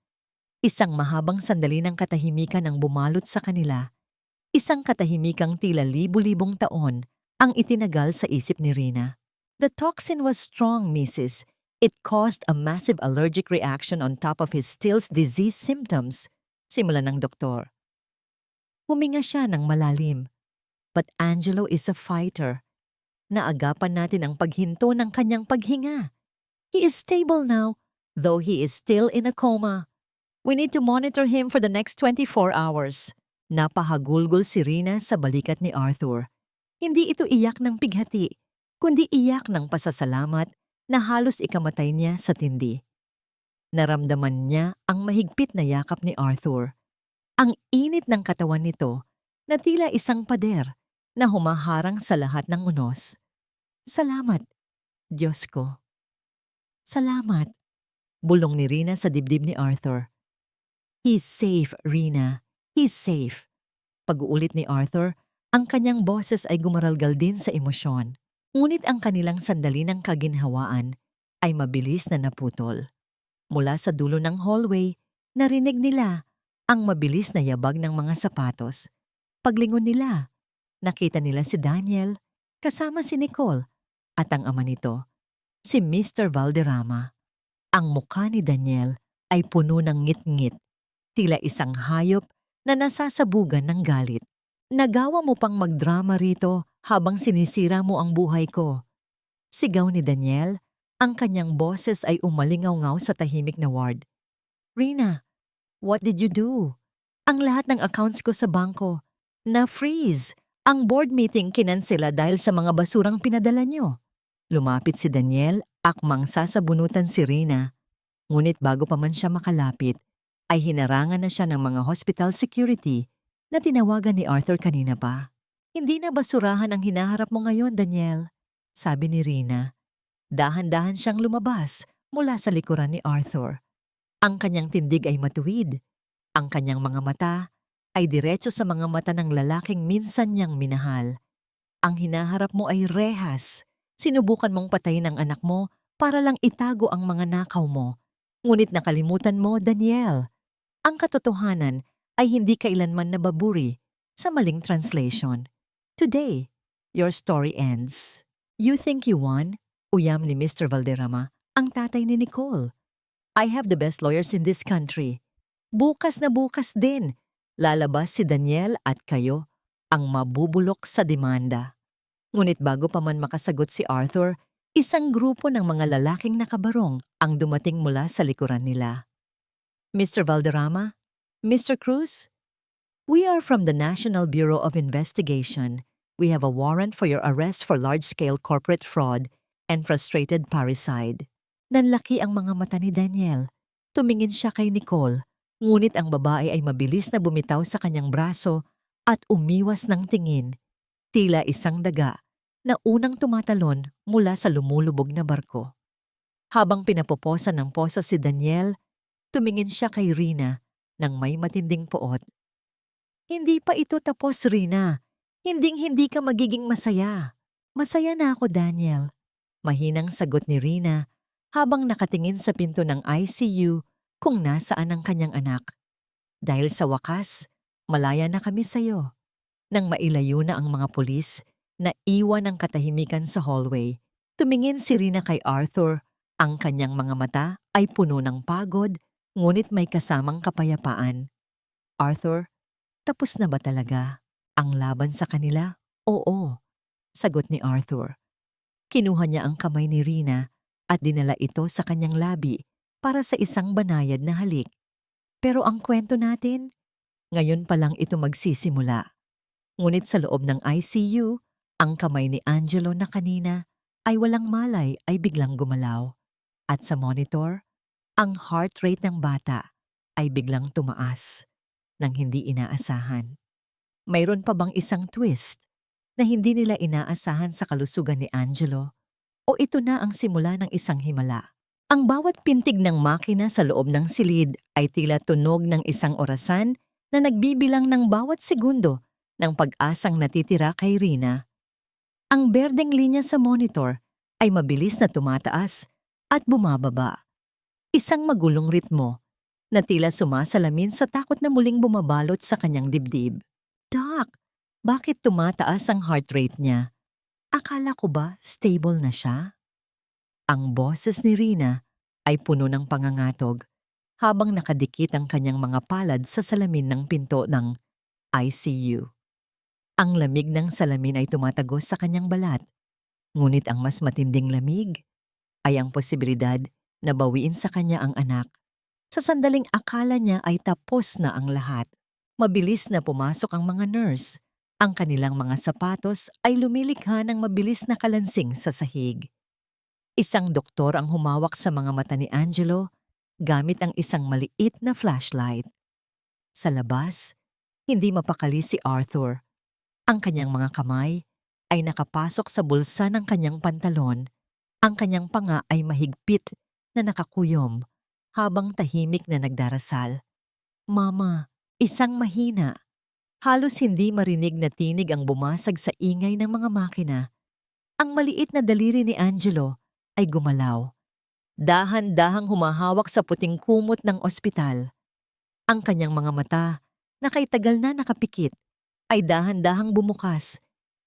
Isang mahabang sandali ng katahimikan ang bumalot sa kanila. Isang katahimikang tila libu-libong taon ang itinagal sa isip ni Rina. The toxin was strong, Mrs. It caused a massive allergic reaction on top of his Still's disease symptoms, simulan ng doktor. Huminga siya ng malalim. But Angelo is a fighter. Naagapan natin ang paghinto ng kanyang paghinga. He is stable now, though he is still in a coma. We need to monitor him for the next 24 hours. Napahagulgol si Rina sa balikat ni Arthur. Hindi ito iyak ng pighati, kundi iyak ng pasasalamat na halos ikamatay niya sa tindi. Naramdaman niya ang mahigpit na yakap ni Arthur. Ang init ng katawan nito na tila isang pader na humaharang sa lahat ng unos. Salamat, Diyos ko. Salamat, bulong ni Rina sa dibdib ni Arthur. He's safe, Rina. He's safe. Pag-uulit ni Arthur, ang kanyang boses ay gumaralgal din sa emosyon. Ngunit ang kanilang sandali ng kaginhawaan ay mabilis na naputol. Mula sa dulo ng hallway, narinig nila ang mabilis na yabag ng mga sapatos. Paglingon nila, nakita nila si Daniel kasama si Nicole at ang ama nito, si Mr. Valderrama. Ang mukha ni Daniel ay puno ng ngit-ngit, tila isang hayop na nasasabugan ng galit. Nagawa mo pang magdrama rito habang sinisira mo ang buhay ko. Sigaw ni Daniel, ang kanyang boses ay umalingaw-ngaw sa tahimik na ward. Rina, what did you do? Ang lahat ng accounts ko sa bangko na-freeze. Ang board meeting kinansela dahil sa mga basurang pinadala nyo. Lumapit si Daniel, akmang sasabunutan si Rina. Ngunit bago pa man siya makalapit, ay hinarangan na siya ng mga hospital security na tinawagan ni Arthur kanina pa. Hindi na basurahan ang hinaharap mo ngayon, Daniel, sabi ni Rina. Dahan-dahan siyang lumabas mula sa likuran ni Arthur. Ang kanyang tindig ay matuwid. Ang kanyang mga mata ay diretso sa mga mata ng lalaking minsan niyang minahal. Ang hinaharap mo ay rehas. Sinubukan mong patayin ang anak mo para lang itago ang mga nakaw mo. Ngunit nakalimutan mo, Daniel. Ang katotohanan ay hindi kailanman nababuri sa maling translation. Today, your story ends. You think you won? Uyam ni Mr. Valderrama, ang tatay ni Nicole. I have the best lawyers in this country. Bukas na bukas din. Lalabas si Daniel at kayo ang mabubulok sa demanda. Ngunit bago pa man makasagot si Arthur, isang grupo ng mga lalaking nakabarong ang dumating mula sa likuran nila. Mr. Valderrama? Mr. Cruz? We are from the National Bureau of Investigation. We have a warrant for your arrest for large-scale corporate fraud and frustrated parricide. Nanlaki ang mga mata ni Daniel. Tumingin siya kay Nicole. Ngunit ang babae ay mabilis na bumitaw sa kanyang braso at umiwas ng tingin, tila isang daga na unang tumatalon mula sa lumulubog na barko. Habang pinapoposa ng posa si Daniel, tumingin siya kay Rina ng may matinding poot. Hindi pa ito tapos, Rina. Hinding-hindi ka magiging masaya. Masaya na ako, Daniel. Mahinang sagot ni Rina habang nakatingin sa pinto ng ICU kung nasaan ang kanyang anak. Dahil sa wakas, malaya na kami sa'yo. Nang mailayo na ang mga pulis, naiwan ang katahimikan sa hallway. Tumingin si Rina kay Arthur. Ang kanyang mga mata ay puno ng pagod, ngunit may kasamang kapayapaan. Arthur, tapos na ba talaga ang laban sa kanila? Oo, sagot ni Arthur. Kinuha niya ang kamay ni Rina at dinala ito sa kanyang labi para sa isang banayad na halik. Pero ang kwento natin, ngayon pa lang ito magsisimula. Ngunit sa loob ng ICU, ang kamay ni Angelo na kanina ay walang malay ay biglang gumalaw. At sa monitor, ang heart rate ng bata ay biglang tumaas nang hindi inaasahan. Mayroon pa bang isang twist na hindi nila inaasahan sa kalusugan ni Angelo? O ito na ang simula ng isang himala? Ang bawat pintig ng makina sa loob ng silid ay tila tunog ng isang orasan na nagbibilang ng bawat segundo ng pag-asang natitira kay Rina. Ang berdeng linya sa monitor ay mabilis na tumataas at bumababa. Isang magulong ritmo na tila sumasalamin sa takot na muling bumabalot sa kanyang dibdib. Doc, bakit tumataas ang heart rate niya? Akala ko ba stable na siya? Ang boses ni Rina ay puno ng pangangatog habang nakadikit ang kanyang mga palad sa salamin ng pinto ng ICU. Ang lamig ng salamin ay tumatagos sa kanyang balat, ngunit ang mas matinding lamig ay ang posibilidad na bawiin sa kanya ang anak. Sa sandaling akala niya ay tapos na ang lahat. Mabilis na pumasok ang mga nurse. Ang kanilang mga sapatos ay lumilikha ng mabilis na kalansing sa sahig. Isang doktor ang humawak sa mga mata ni Angelo gamit ang isang maliit na flashlight. Sa labas, hindi mapakali si Arthur. Ang kanyang mga kamay ay nakapasok sa bulsa ng kanyang pantalon. Ang kanyang panga ay mahigpit na nakakuyom habang tahimik na nagdarasal. Mama, isang mahina. Halos hindi marinig na tinig ang bumasag sa ingay ng mga makina. Ang maliit na daliri ni Angelo ay gumalaw. Dahan-dahang humahawak sa puting kumot ng ospital. Ang kanyang mga mata, na kay tagal na nakapikit, ay dahan-dahang bumukas,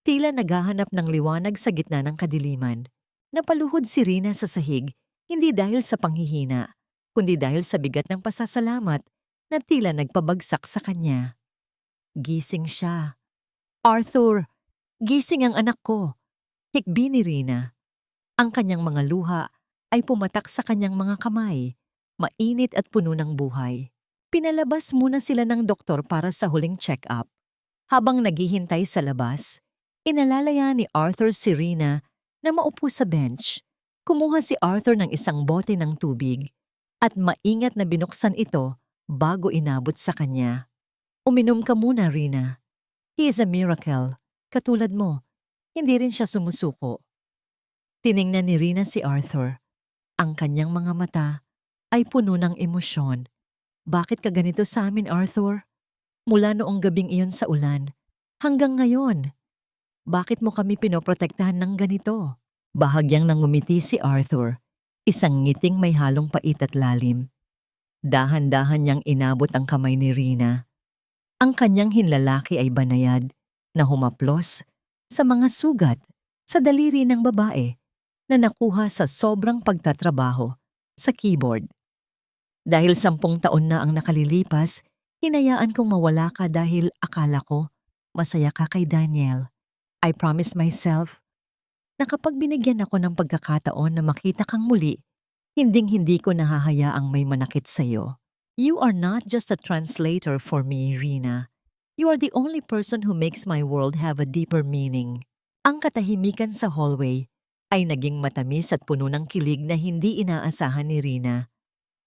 tila naghahanap ng liwanag sa gitna ng kadiliman. Napaluhod si Rina sa sahig, hindi dahil sa panghihina, kundi dahil sa bigat ng pasasalamat na tila nagpabagsak sa kanya. Gising siya. Arthur, gising ang anak ko. Hikbi ni Rina. Ang kanyang mga luha ay pumatak sa kanyang mga kamay, mainit at puno ng buhay. Pinalabas muna sila ng doktor para sa huling check-up. Habang naghihintay sa labas, inalalaya ni Arthur si Rina na maupo sa bench. Kumuha si Arthur ng isang bote ng tubig at maingat na binuksan ito bago inabot sa kanya. Uminom ka muna, Rina. He is a miracle. Katulad mo, hindi rin siya sumusuko. Tiningnan ni Rina si Arthur. Ang kanyang mga mata ay puno ng emosyon. Bakit ka ganito sa amin, Arthur? Mula noong gabing iyon sa ulan, hanggang ngayon. Bakit mo kami pinoprotektahan ng ganito? Bahagyang nangumiti si Arthur, isang ngiting may halong pait at lalim. Dahan-dahan niyang inabot ang kamay ni Rina. Ang kanyang hinlalaki ay banayad na humaplos sa mga sugat sa daliri ng babae na nakuha sa sobrang pagtatrabaho sa keyboard. Dahil 10 taon na ang nakalilipas, hinayaan kong mawala ka dahil akala ko masaya ka kay Daniel. I promise myself na kapag binigyan ako ng pagkakataon na makita kang muli, hinding-hindi ko nahahayaang may manakit sa'yo. You are not just a translator for me, Rina. You are the only person who makes my world have a deeper meaning. Ang katahimikan sa hallway ay naging matamis at puno ng kilig na hindi inaasahan ni Rina.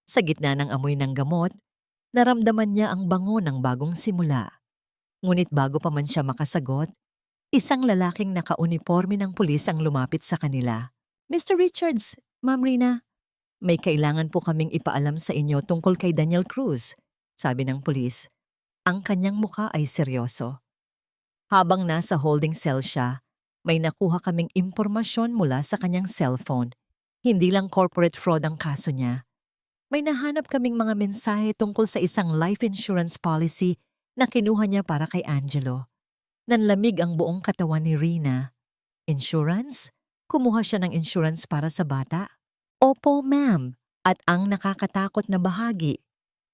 Sa gitna ng amoy ng gamot, naramdaman niya ang bango ng bagong simula. Ngunit bago pa man siya makasagot, isang lalaking nakauniporme ng pulis ang lumapit sa kanila. Mr. Richards, Ma'am Rina, may kailangan po kaming ipaalam sa inyo tungkol kay Daniel Cruz, sabi ng pulis. Ang kanyang muka ay seryoso. Habang nasa holding cell siya, may nakuha kaming impormasyon mula sa kanyang cellphone. Hindi lang corporate fraud ang kaso niya. May nahanap kaming mga mensahe tungkol sa isang life insurance policy na kinuha niya para kay Angelo. Nanlamig ang buong katawan ni Rina. Insurance? Kumuha siya ng insurance para sa bata? Opo, ma'am. At ang nakakatakot na bahagi,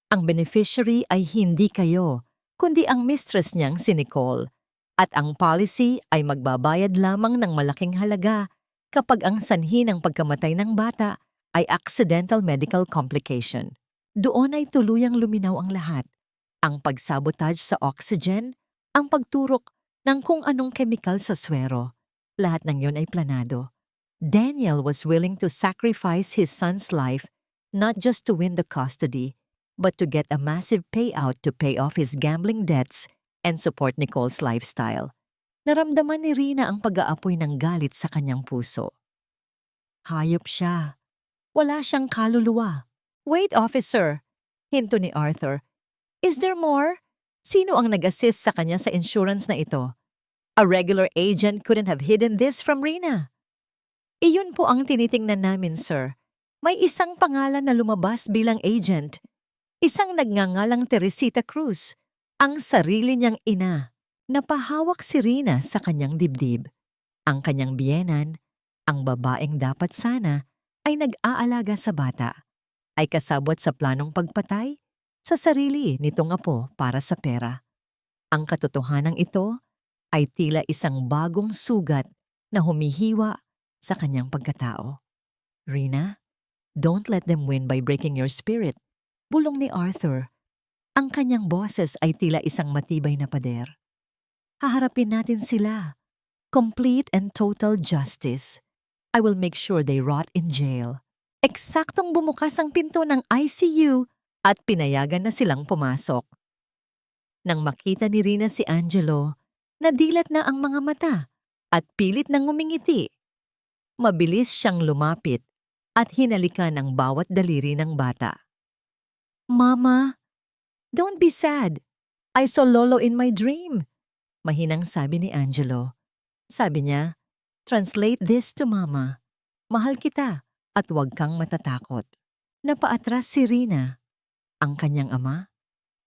ang beneficiary ay hindi kayo, kundi ang mistress niyang si Nicole. At ang policy ay magbabayad lamang ng malaking halaga kapag ang sanhi ng pagkamatay ng bata ay accidental medical complication. Doon ay tuluyang luminaw ang lahat. Ang pagsabotage sa oxygen, ang pagturok ng kung anong kemikal sa swero. Lahat ng yon ay planado. Daniel was willing to sacrifice his son's life not just to win the custody, but to get a massive payout to pay off his gambling debts and support Nicole's lifestyle. Naramdaman ni Rina ang pag-aapoy ng galit sa kanyang puso. Hayop siya. Wala siyang kaluluwa. Wait, officer! Hinto ni Arthur. Is there more? Sino ang nag-assist sa kanya sa insurance na ito? A regular agent couldn't have hidden this from Rina. Iyon po ang tinitingnan namin, sir. May isang pangalan na lumabas bilang agent. Isang nagngangalang Teresita Cruz, ang sarili niyang ina. Napahawak si Rina sa kanyang dibdib. Ang kanyang biyenan, ang babaeng dapat sana ay nag-aalaga sa bata, ay kasabwat sa planong pagpatay sa sarili nitong apo para sa pera. Ang katotohanan ito ay tila isang bagong sugat na humihiwa sa kanyang pagkatao. Rina, don't let them win by breaking your spirit, bulong ni Arthur. Ang kanyang boses ay tila isang matibay na pader. Haharapin natin sila. Complete and total justice. I will make sure they rot in jail. Eksaktong bumukas ang pinto ng ICU at pinayagan na silang pumasok. Nang makita ni Rina si Angelo, nadilat na ang mga mata at pilit nang ngumingiti. Mabilis siyang lumapit at hinalikan ang bawat daliri ng bata. Mama, don't be sad. I saw Lolo in my dream. Mahinang sabi ni Angelo. Sabi niya, translate this to Mama. Mahal kita at huwag kang matatakot. Napaatras si Rina. Ang kanyang ama,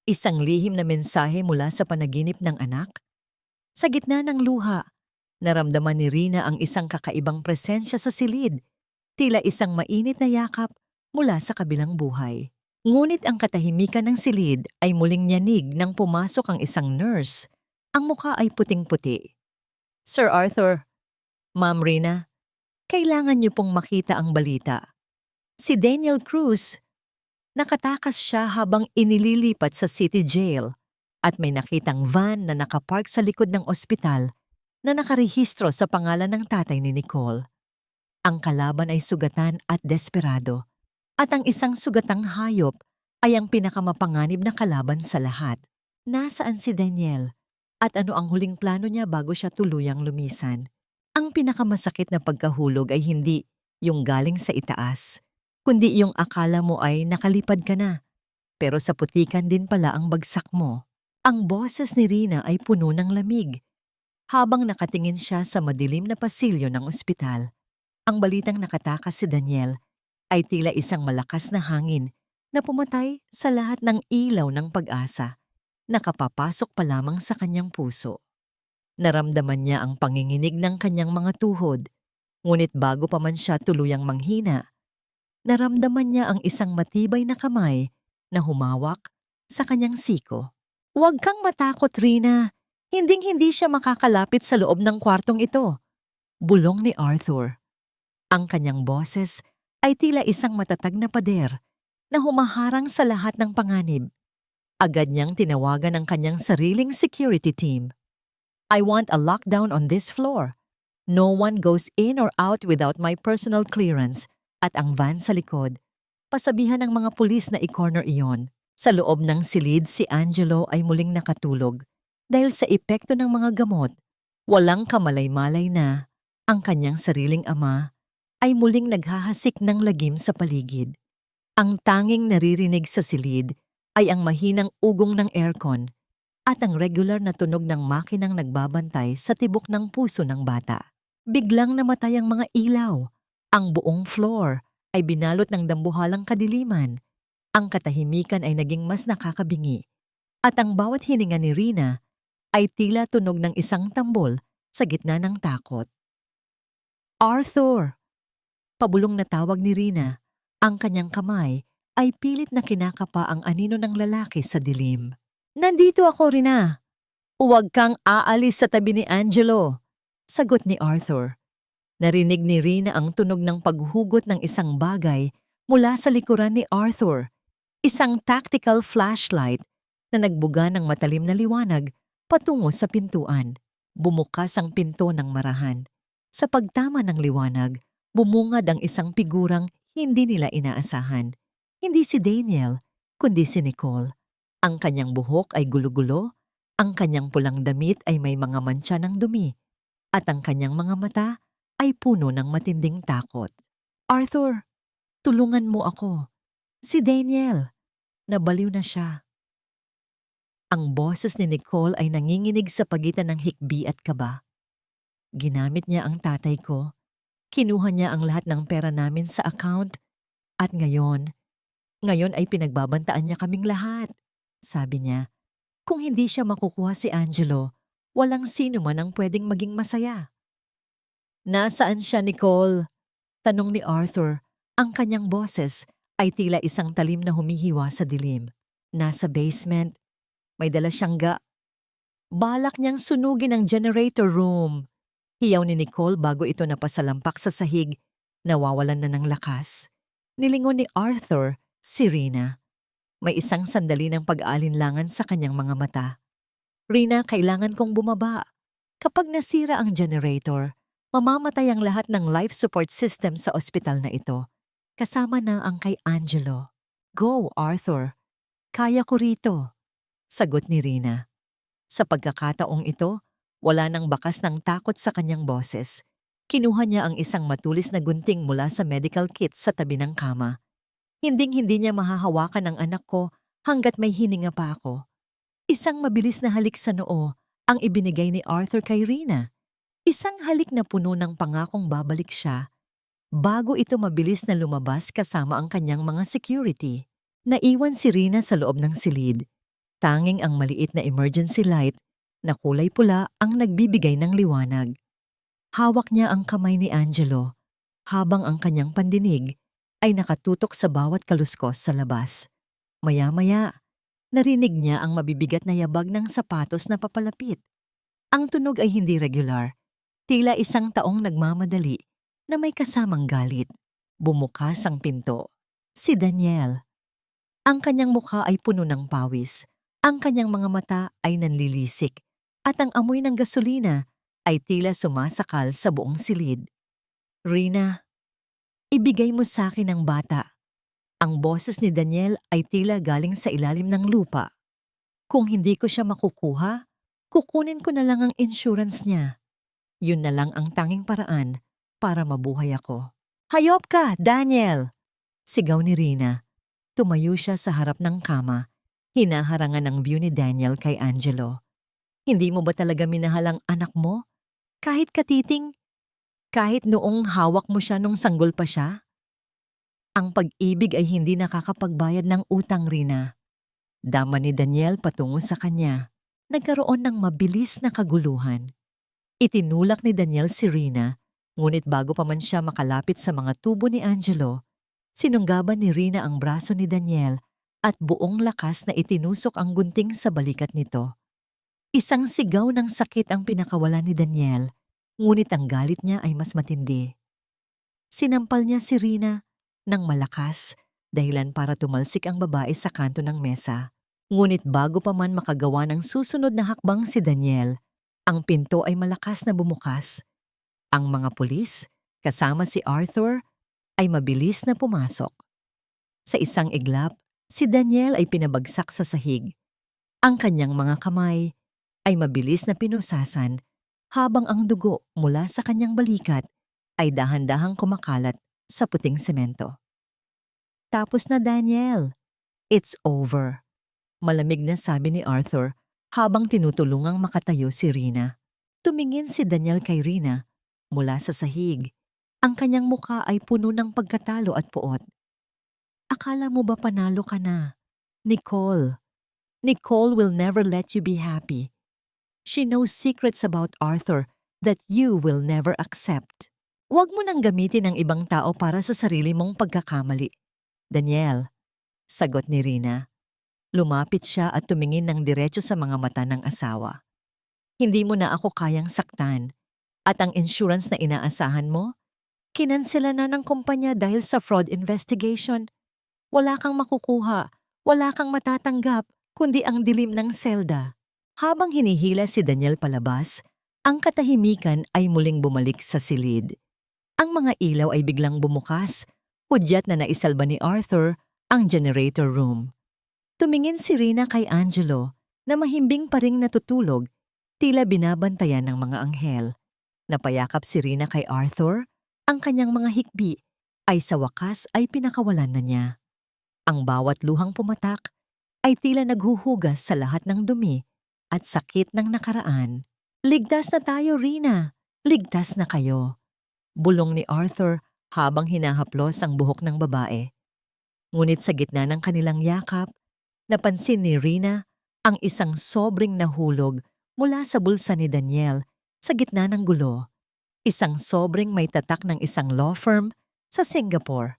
isang lihim na mensahe mula sa panaginip ng anak. Sa gitna ng luha, naramdaman ni Rina ang isang kakaibang presensya sa silid, tila isang mainit na yakap mula sa kabilang buhay. Ngunit ang katahimikan ng silid ay muling nyanig nang pumasok ang isang nurse. Ang mukha ay puting-puti. Sir Arthur, Ma'am Rina, kailangan niyo pong makita ang balita. Si Daniel Cruz, nakatakas siya habang inililipat sa city jail at may nakitang van na nakapark sa likod ng ospital na nakarehistro sa pangalan ng tatay ni Nicole. Ang kalaban ay sugatan at desperado, at ang isang sugatang hayop ay ang pinakamapanganib na kalaban sa lahat. Nasaan si Daniel? At ano ang huling plano niya bago siya tuluyang lumisan? Ang pinakamasakit na pagkahulog ay hindi yung galing sa itaas, kundi yung akala mo ay nakalipad ka na, pero sa putikan din pala ang bagsak mo. Ang boses ni Rina ay puno ng lamig. Habang nakatingin siya sa madilim na pasilyo ng ospital, ang balitang nakatakas si Daniel ay tila isang malakas na hangin na pumatay sa lahat ng ilaw ng pag-asa. Nakapapasok pa lamang sa kanyang puso. Naramdaman niya ang panginginig ng kanyang mga tuhod, ngunit bago pa man siya tuluyang manghina, naramdaman niya ang isang matibay na kamay na humawak sa kanyang siko. Huwag kang matakot, Rina. Hinding-hindi siya makakalapit sa loob ng kwartong ito, bulong ni Arthur. Ang kanyang boses ay tila isang matatag na pader na humaharang sa lahat ng panganib. Agad niyang tinawagan ang kanyang sariling security team. I want a lockdown on this floor. No one goes in or out without my personal clearance. At ang van sa likod, pasabihan ng mga pulis na i-corner iyon. Sa loob ng silid, si Angelo ay muling nakatulog. Dahil sa epekto ng mga gamot, walang kamalay-malay na ang kanyang sariling ama ay muling naghahasik ng lagim sa paligid. Ang tanging naririnig sa silid ay ang mahinang ugong ng aircon at ang regular na tunog ng makinang nagbabantay sa tibok ng puso ng bata. Biglang namatay ang mga ilaw. Ang buong floor ay binalot ng dambuhalang kadiliman. Ang katahimikan ay naging mas nakakabingi. At ang bawat hininga ni Rina ay tila tunog ng isang tambol sa gitna ng takot. Arthur! Pabulong na tawag ni Rina. Ang kanyang kamay ay pilit na kinakapa ang anino ng lalaki sa dilim. Nandito ako, Rina. Huwag kang aalis sa tabi ni Angelo, sagot ni Arthur. Narinig ni Rina ang tunog ng paghugot ng isang bagay mula sa likuran ni Arthur. Isang tactical flashlight na nagbuga ng matalim na liwanag patungo sa pintuan. Bumukas ang pinto ng marahan. Sa pagtama ng liwanag, bumungad ang isang figurang hindi nila inaasahan. Hindi si Daniel, kundi si Nicole. Ang kanyang buhok ay gulo-gulo, ang kanyang pulang damit ay may mga mantsa ng dumi, at ang kanyang mga mata ay puno ng matinding takot. "Arthur, tulungan mo ako. Si Daniel." Nabaliw na siya. Ang boses ni Nicole ay nanginginig sa pagitan ng hikbi at kaba. Ginamit niya ang tatay ko. Kinuha niya ang lahat ng pera namin sa account. At ngayon ay pinagbabantaan niya kaming lahat. Sabi niya, kung hindi siya makukuha si Angelo, walang sino man ang pwedeng maging masaya. "Nasaan siya, Nicole?" Tanong ni Arthur. Ang kanyang boses ay tila isang talim na humihiwa sa dilim. "Nasa basement. May dala siyang balak niyang sunugin ang generator room." Hiyaw ni Nicole bago ito napasalampak sa sahig. Nawawalan na ng lakas. Nilingon ni Arthur si Rina. May isang sandali ng pag-aalinlangan sa kanyang mga mata. "Rina, kailangan kong bumaba. Kapag nasira ang generator, mamamatay ang lahat ng life support system sa ospital na ito. Kasama na ang kay Angelo." "Go, Arthur. Kaya ko rito," sagot ni Rina. Sa pagkakataong ito, wala nang bakas ng takot sa kanyang boses. Kinuha niya ang isang matulis na gunting mula sa medical kit sa tabi ng kama. Hinding-hindi niya mahahawakan ang anak ko hanggat may hininga pa ako. Isang mabilis na halik sa noo ang ibinigay ni Arthur kay Rina. Isang halik na puno ng pangakong babalik siya bago ito mabilis na lumabas kasama ang kanyang mga security. Naiwan si Rina sa loob ng silid. Tanging ang maliit na emergency light na kulay pula ang nagbibigay ng liwanag. Hawak niya ang kamay ni Angelo habang ang kanyang pandinig ay nakatutok sa bawat kaluskos sa labas. Maya-maya, narinig niya ang mabibigat na yabag ng sapatos na papalapit. Ang tunog ay hindi regular, tila isang taong nagmamadali na may kasamang galit. Bumukas ang pinto. Si Daniel. Ang kanyang mukha ay puno ng pawis. Ang kanyang mga mata ay nanlilisik at ang amoy ng gasolina ay tila sumasakal sa buong silid. "Rina, ibigay mo sa akin ang bata." Ang boses ni Daniel ay tila galing sa ilalim ng lupa. "Kung hindi ko siya makukuha, kukunin ko na lang ang insurance niya. Yun na lang ang tanging paraan para mabuhay ako." "Hayop ka, Daniel!" sigaw ni Rina. Tumayo siya sa harap ng kama. Hinaharangan ng view ni Daniel kay Angelo. "Hindi mo ba talaga minahal ang anak mo? Kahit katiting? Kahit noong hawak mo siya nung sanggol pa siya?" Ang pag-ibig ay hindi nakakapagbayad ng utang, Rina. Dama ni Daniel patungo sa kanya. Nagkaroon ng mabilis na kaguluhan. Itinulak ni Daniel si Rina, ngunit bago pa man siya makalapit sa mga tubo ni Angelo, sinunggaban ni Rina ang braso ni Daniel at buong lakas na itinusok ang gunting sa balikat nito. Isang sigaw ng sakit ang pinakawalan ni Daniel, ngunit ang galit niya ay mas matindi. Sinampal niya si Rina ng malakas, dahilan para tumalsik ang babae sa kanto ng mesa. Ngunit bago pa man makagawa ng susunod na hakbang si Daniel, ang pinto ay malakas na bumukas. Ang mga pulis, kasama si Arthur, ay mabilis na pumasok. Sa isang iglap, si Daniel ay pinabagsak sa sahig. Ang kanyang mga kamay ay mabilis na pinusasan habang ang dugo mula sa kanyang balikat ay dahan-dahang kumakalat sa puting semento. "Tapos na, Daniel. It's over," malamig na sabi ni Arthur habang tinutulungang makatayo si Rina. Tumingin si Daniel kay Rina mula sa sahig. Ang kanyang mukha ay puno ng pagkatalo at puot. "Akala mo ba panalo ka na? Nicole. Nicole will never let you be happy. She knows secrets about Arthur that you will never accept. Huwag mo nang gamitin ang ibang tao para sa sarili mong pagkakamali, Daniel," sagot ni Rina. Lumapit siya at tumingin ng diretso sa mga mata ng asawa. "Hindi mo na ako kayang saktan. At ang insurance na inaasahan mo, kinansela na ng kumpanya dahil sa fraud investigation. Wala kang makukuha, wala kang matatanggap, kundi ang dilim ng selda." Habang hinihila si Daniel palabas, Ang katahimikan ay muling bumalik sa silid. Ang mga ilaw ay biglang bumukas, hudyat na naisalba ni Arthur ang generator room. Tumingin si Rina kay Angelo na mahimbing pa ring natutulog, tila binabantayan ng mga anghel. Napayakap si Rina kay Arthur, ang kanyang mga hikbi ay sa wakas ay pinakawalan na niya. Ang bawat luhang pumatak ay tila naghuhugas sa lahat ng dumi at sakit ng nakaraan. "Ligtas na tayo, Rina! Ligtas na kayo!" Bulong ni Arthur habang hinahaplos ang buhok ng babae. Ngunit sa gitna ng kanilang yakap, napansin ni Rina ang isang sobrang nahulog mula sa bulsa ni Daniel sa gitna ng gulo. Isang sobrang may tatak ng isang law firm sa Singapore.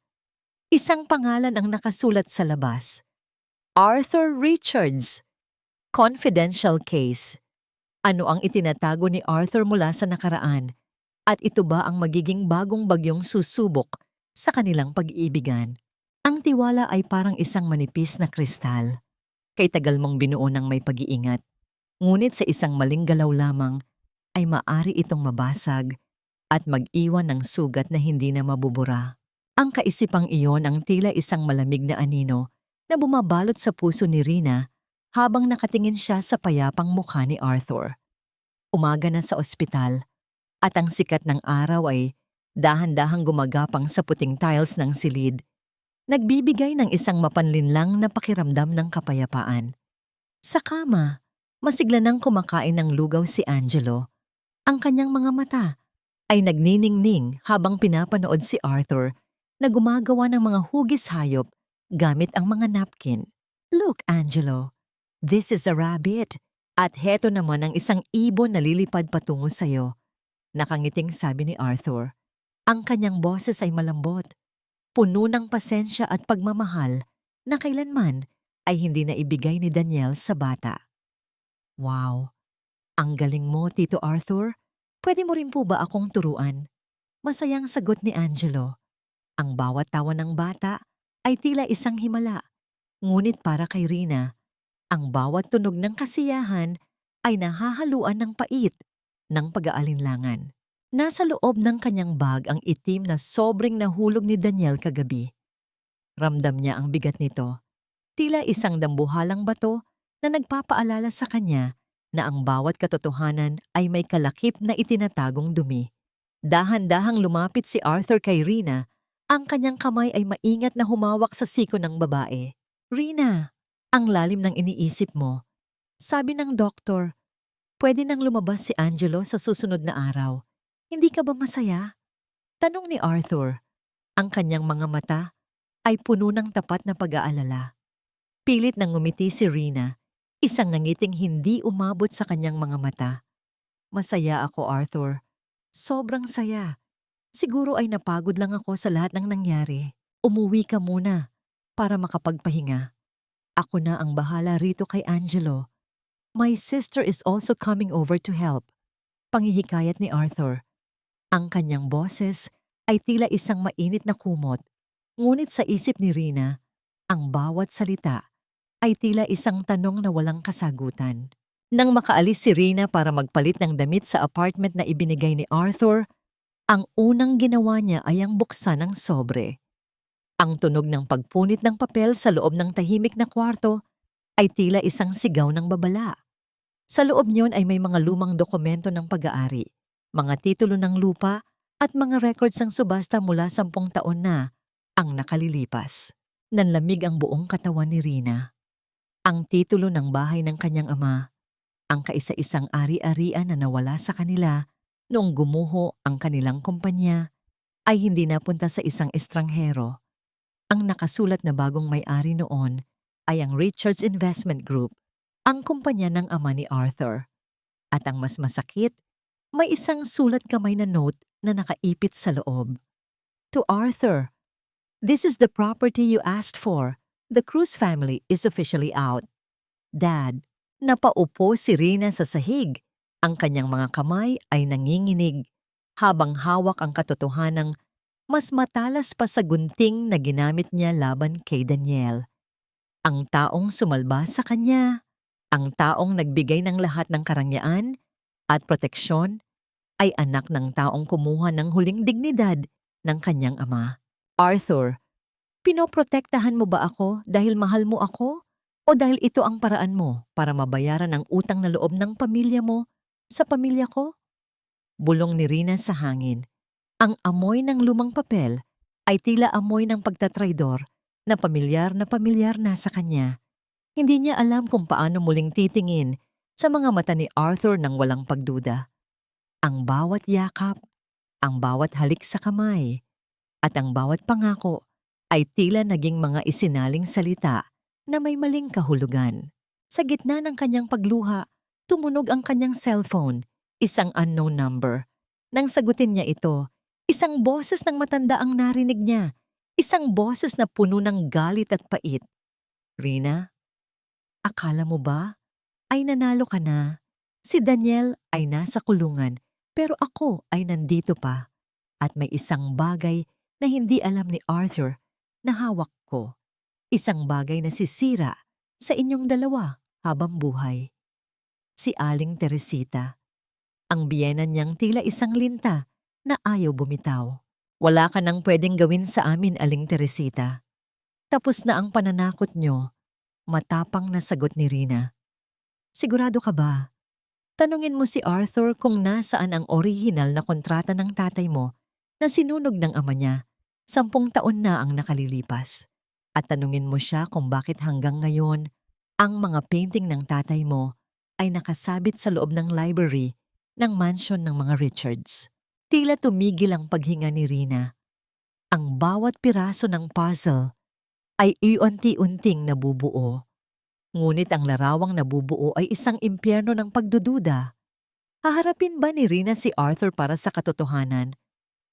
Isang pangalan ang nakasulat sa labas: Arthur Richards. Confidential case. Ano ang itinatago ni Arthur mula sa nakaraan? At ito ba ang magiging bagong bagyong susubok sa kanilang pag-iibigan? Ang tiwala ay parang isang manipis na kristal. Kay tagal mong binuo ng may pag-iingat. Ngunit sa isang maling galaw lamang ay maari itong mabasag at mag-iwan ng sugat na hindi na mabubura. Ang kaisipang iyon ang tila isang malamig na anino na bumabalot sa puso ni Rina habang nakatingin siya sa payapang mukha ni Arthur. Umaga na sa ospital at ang sikat ng araw ay dahan-dahang gumagapang sa puting tiles ng silid, nagbibigay ng isang mapanlinlang na pakiramdam ng kapayapaan. Sa kama, masigla nang kumakain ng lugaw si Angelo. Ang kanyang mga mata ay nagniningning habang pinapanood si Arthur na gumagawa ng mga hugis hayop gamit ang mga napkin. "Look, Angelo, this is a rabbit. At heto naman ang isang ibon na lilipad patungo sa'yo." Nakangiting sabi ni Arthur. Ang kanyang boses ay malambot, puno ng pasensya at pagmamahal na kailanman ay hindi na ibigay ni Daniel sa bata. "Wow, ang galing mo, Tito Arthur. Pwede mo rin po ba akong turuan?" Masayang sagot ni Angelo. Ang bawat tawa ng bata ay tila isang himala. Ngunit para kay Rina, ang bawat tunog ng kasiyahan ay nahahaluan ng pait ng pag-aalinlangan. Nasa loob ng kanyang bag ang itim na sobrang nahulog ni Daniel kagabi. Ramdam niya ang bigat nito. Tila isang dambuhalang bato na nagpapaalala sa kanya na ang bawat katotohanan ay may kalakip na itinatagong dumi. Dahan-dahang lumapit si Arthur kay Rina. Ang kanyang kamay ay maingat na humawak sa siko ng babae. "Rina, ang lalim ng iniisip mo. Sabi ng doktor, pwede nang lumabas si Angelo sa susunod na araw. Hindi ka ba masaya?" Tanong ni Arthur. Ang kanyang mga mata ay puno ng tapat na pag-aalala. Pilit nang ngumiti si Rina, isang ngangiting hindi umabot sa kanyang mga mata. "Masaya ako, Arthur. Sobrang saya. Siguro ay napagod lang ako sa lahat ng nangyari. Umuwi ka muna para makapagpahinga. Ako na ang bahala rito kay Angelo. My sister is also coming over to help." Panghihikayat ni Arthur. Ang kanyang boses ay tila isang mainit na kumot. Ngunit sa isip ni Rina, ang bawat salita ay tila isang tanong na walang kasagutan. Nang makaalis si Rina para magpalit ng damit sa apartment na ibinigay ni Arthur, ang unang ginawa niya ay ang buksan ng sobre. Ang tunog ng pagpunit ng papel sa loob ng tahimik na kwarto ay tila isang sigaw ng babala. Sa loob niyon ay may mga lumang dokumento ng pag-aari, mga titulo ng lupa at mga records ng subasta mula 10 taon na ang nakalilipas. Nanlamig ang buong katawan ni Rina. Ang titulo ng bahay ng kanyang ama, ang kaisa-isang ari-arian na nawala sa kanila noong gumuho ang kanilang kumpanya, ay hindi napunta sa isang estranghero. Ang nakasulat na bagong may-ari noon ay ang Richards Investment Group, ang kumpanya ng ama ni Arthur. At ang mas masakit, may isang sulat kamay na note na nakaipit sa loob. "To Arthur, this is the property you asked for. The Cruz family is officially out." Dad, napaupo si Rina sa sahig. Ang kanyang mga kamay ay nanginginig habang hawak ang katotohanang mas matalas pa sa gunting na ginamit niya laban kay Daniel. Ang taong sumalba sa kanya, ang taong nagbigay ng lahat ng karangyaan At proteksyon ay anak ng taong kumuha ng huling dignidad ng kanyang ama. Arthur, pinoprotektahan mo ba ako dahil mahal mo ako? O dahil ito ang paraan mo para mabayaran ang utang na loob ng pamilya mo sa pamilya ko? Bulong ni Rina sa hangin. Ang amoy ng lumang papel ay tila amoy ng pagtatraidor na pamilyar na sa kanya. Hindi niya alam kung paano muling titingin sa mga mata ni Arthur nang walang pagduda. Ang bawat yakap, ang bawat halik sa kamay, at ang bawat pangako ay tila naging mga isinaling salita na may maling kahulugan. Sa gitna ng kanyang pagluha, tumunog ang kanyang cellphone, isang unknown number. Nang sagutin niya ito, isang boses ng matanda ang narinig niya, isang boses na puno ng galit at pait. Rina, akala mo ba ay nanalo ka na? Si Daniel ay nasa kulungan pero ako ay nandito pa at may isang bagay na hindi alam ni Arthur na hawak ko. Isang bagay na sisira sa inyong dalawa habang buhay. Si Aling Teresita. Ang biyena niyang tila isang linta na ayaw bumitaw. Wala ka nang pwedeng gawin sa amin, Aling Teresita. Tapos na ang pananakot niyo, matapang na sagot ni Rina. Sigurado ka ba? Tanungin mo si Arthur kung nasaan ang orihinal na kontrata ng tatay mo na sinunog ng ama niya. 10 taon na ang nakalilipas. At tanungin mo siya kung bakit hanggang ngayon ang mga painting ng tatay mo ay nakasabit sa loob ng library ng mansion ng mga Richards. Tila tumigil ang paghinga ni Rina. Ang bawat piraso ng puzzle ay iunti-unting nabubuo. Ngunit ang larawang nabubuo ay isang impyerno ng pagdududa. Haharapin ba ni Rina si Arthur para sa katotohanan?